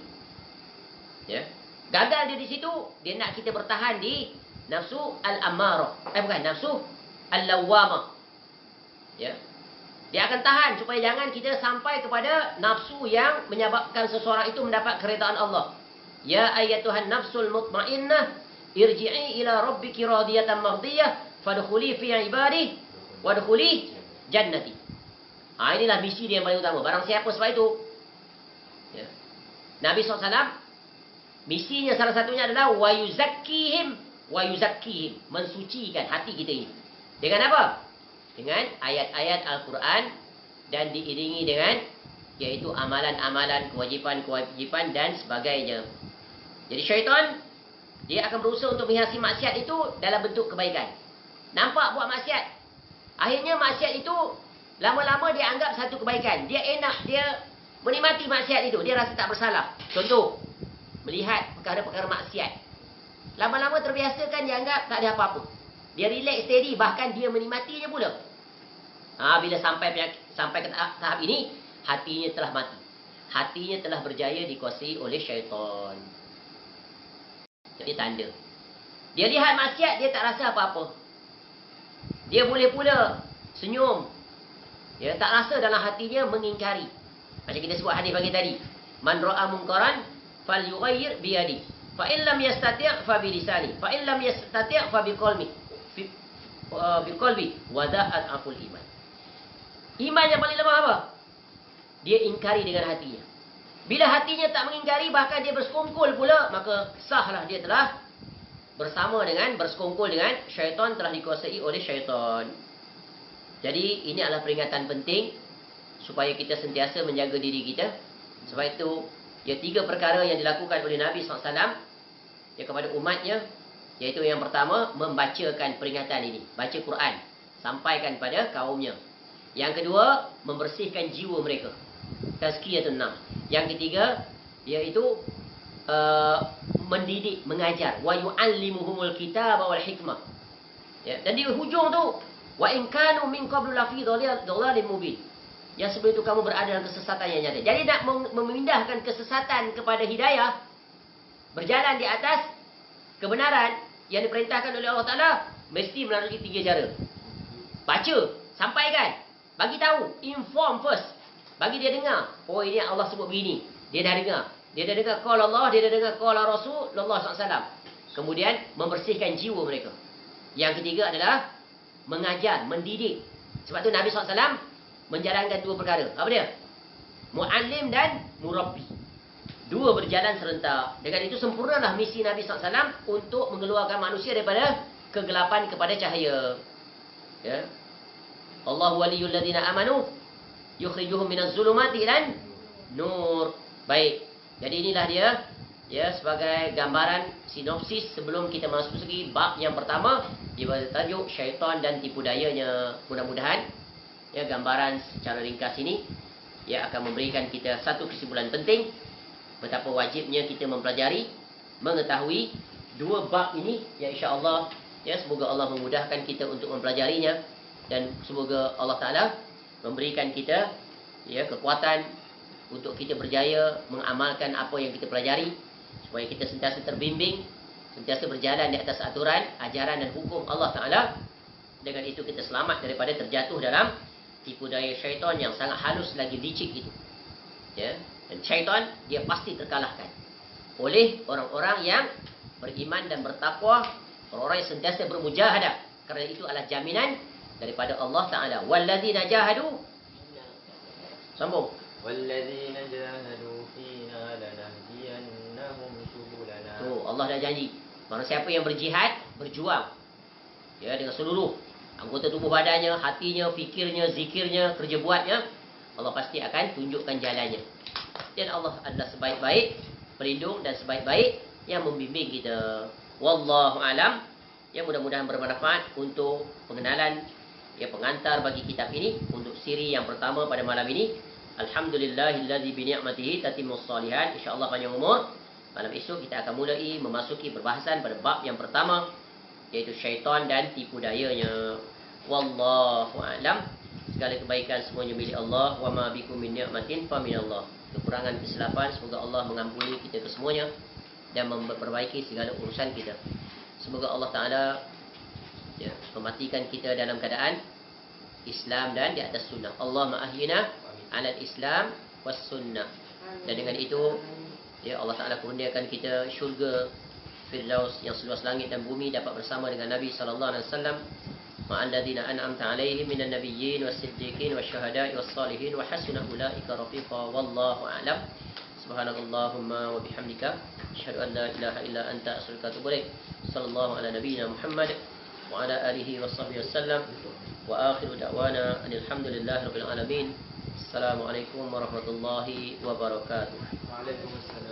Ya. Gagal dia di situ, dia nak kita bertahan di nafsu al-ammarah. Bukan, nafsu al-lawwamah. Ya. Dia akan tahan supaya jangan kita sampai kepada nafsu yang menyebabkan seseorang itu mendapat keredaan Allah. Ya ayyatuhan nafsul mutmainnah, irji'i ila rabbiki radiyatan mardiyah, fadkhuli fi ibadi wadkhuli jannati. Inilah misi dia yang paling utama. Barang siapa sebab itu. Ya. Nabi SAW, misinya salah satunya adalah wa yuzakkihim, mensucikan hati kita ini. Dengan apa? Dengan ayat-ayat Al-Quran dan diiringi dengan iaitu amalan-amalan, kewajipan-kewajipan dan sebagainya. Jadi syaitan dia akan berusaha untuk menghiasi maksiat itu dalam bentuk kebaikan. Nampak buat maksiat, akhirnya maksiat itu lama-lama dia anggap satu kebaikan. Dia enak, dia menikmati maksiat itu, dia rasa tak bersalah. Contoh, melihat perkara-perkara maksiat, lama-lama terbiasa kan dia anggap tak ada apa-apa. Dia relax steady, bahkan dia menikmatinya pula. Bila sampai ke tahap ini, hatinya telah mati. Hatinya telah berjaya dikuasai oleh syaitan. Jadi tanda. Dia lihat maksiat, dia tak rasa apa-apa. Dia boleh pula senyum. Dia tak rasa dalam hatinya mengingkari. Macam kita sebut hadis pagi tadi. Man ra'a munkaran falyughayyir biyadi. Fa in lam yastati' fa bi lisani, fa in lam yastati' fa bi qalbi. Bi qalbi wa da'at aqul iman. Iman yang paling lemah apa? Dia ingkari dengan hatinya. Bila hatinya tak mengingkari, bahkan dia bersekongkol pula, maka sahlah dia telah bersekongkol dengan syaitan, telah dikuasai oleh syaitan. Jadi ini adalah peringatan penting supaya kita sentiasa menjaga diri kita. Sebab itu, ya 3 perkara yang dilakukan oleh Nabi SAW ya kepada umatnya, iaitu yang pertama, membacakan peringatan ini, baca Quran, sampaikan pada kaumnya. Yang kedua, membersihkan jiwa mereka, tazkiyatun nafs. Yang ketiga, iaitu mendidik, mengajar, wa yu'allimuhumul kitaba wal hikmah. Ya, dan di hujung tu, wa in kanu min qablu lafi dhalalin mubin. Yang sebelum itu kamu berada dalam kesesatan yang nyata. Jadi nak memindahkan kesesatan kepada hidayah, berjalan di atas kebenaran yang diperintahkan oleh Allah Ta'ala, mesti melalui 3 cara. Baca, sampaikan, bagi tahu, inform first. Bagi dia dengar, oh ini Allah sebut begini. Dia dah dengar. Dia dah dengar qala Allah, dia dah dengar qala Rasulullah SAW. Kemudian membersihkan jiwa mereka. Yang ketiga adalah mengajar, mendidik. Sebab tu Nabi SAW menjalankan 2 perkara. Apa dia? Mu'allim dan murabbi. 2 berjalan serentak. Dengan itu sempurnalah misi Nabi SAW untuk mengeluarkan manusia daripada kegelapan kepada cahaya. Ya. Allahu waliyul ladzina amanu yukhrijuhum minaz zulumati ilan nur. Baik. Jadi inilah dia, ya, sebagai gambaran sinopsis sebelum kita masuk segi bab yang pertama, dia bertajuk syaitan dan tipu dayanya. Mudah-mudahan ya gambaran secara ringkas ini ya akan memberikan kita satu kesimpulan penting betapa wajibnya kita mempelajari, mengetahui 2 bab ini, ya insya-Allah ya, semoga Allah memudahkan kita untuk mempelajarinya dan semoga Allah Taala memberikan kita ya kekuatan untuk kita berjaya mengamalkan apa yang kita pelajari, supaya kita sentiasa terbimbing, sentiasa berjalan di atas aturan, ajaran dan hukum Allah Ta'ala. Dengan itu kita selamat daripada terjatuh dalam tipu daya syaitan yang sangat halus lagi licik itu. Ya, dan syaitan dia pasti terkalahkan oleh orang-orang yang beriman dan bertakwa, orang-orang yang sentiasa bermujahadah. Kerana itu adalah jaminan daripada Allah Ta'ala. Walladzina jahadu, sambung. Walladzina jahadu fina lanahdiyannahum subulana. Tu Allah dah janji, barang siapa yang berjihad, berjuang ya dengan seluruh anggota tubuh badannya, hatinya, fikirnya, zikirnya, kerja buatnya, Allah pasti akan tunjukkan jalannya. Dan Allah adalah sebaik-baik pelindung dan sebaik-baik yang membimbing kita. Wallahu alam. Ya, mudah-mudahan bermanfaat untuk pengenalan ya pengantar bagi kitab ini untuk siri yang pertama pada malam ini. Alhamdulillahillazi bi ni'matihi tatimmus shalihat. Insya-Allah panjang umur. Malam esok kita akan mulai memasuki perbahasan pada bab yang pertama, iaitu syaitan dan tipu dayanya. Wallahu a'lam. Segala kebaikan semuanya milik Allah. Wa ma bikum min ni'matin fa minallah. Kekurangan kesilapan semoga Allah mengampuni kita kesemuanya dan memperbaiki segala urusan kita. Semoga Allah Taala ya mematikan kita dalam keadaan Islam dan di atas sunnah. Allahumma ahyina 'alal Islam was sunnah. Dan dengan itu ya Allah Taala kurniakan kita syurga Firdaus yang seluas langit dan bumi, dapat bersama dengan Nabi sallallahu alaihi wasallam ma'alladzina an'amta 'alaihim minan nabiyyin was-siddiqin wasyuhada'i was-shalihin wa hasuna ulaika rafiqa. Wallahu a'lam. Subhanakallahumma wa bihamdika asyhadu an la ilaha illa anta astaghfiruka wa atubu ilaik. Sallallahu ala nabiyyina Muhammad wa ala alihi washabbihi wasallam. Wa akhiru da'wana alhamdulillahi rabbil alamin. Assalamualaikum warahmatullahi wabarakatuh. Waalaikumsalam.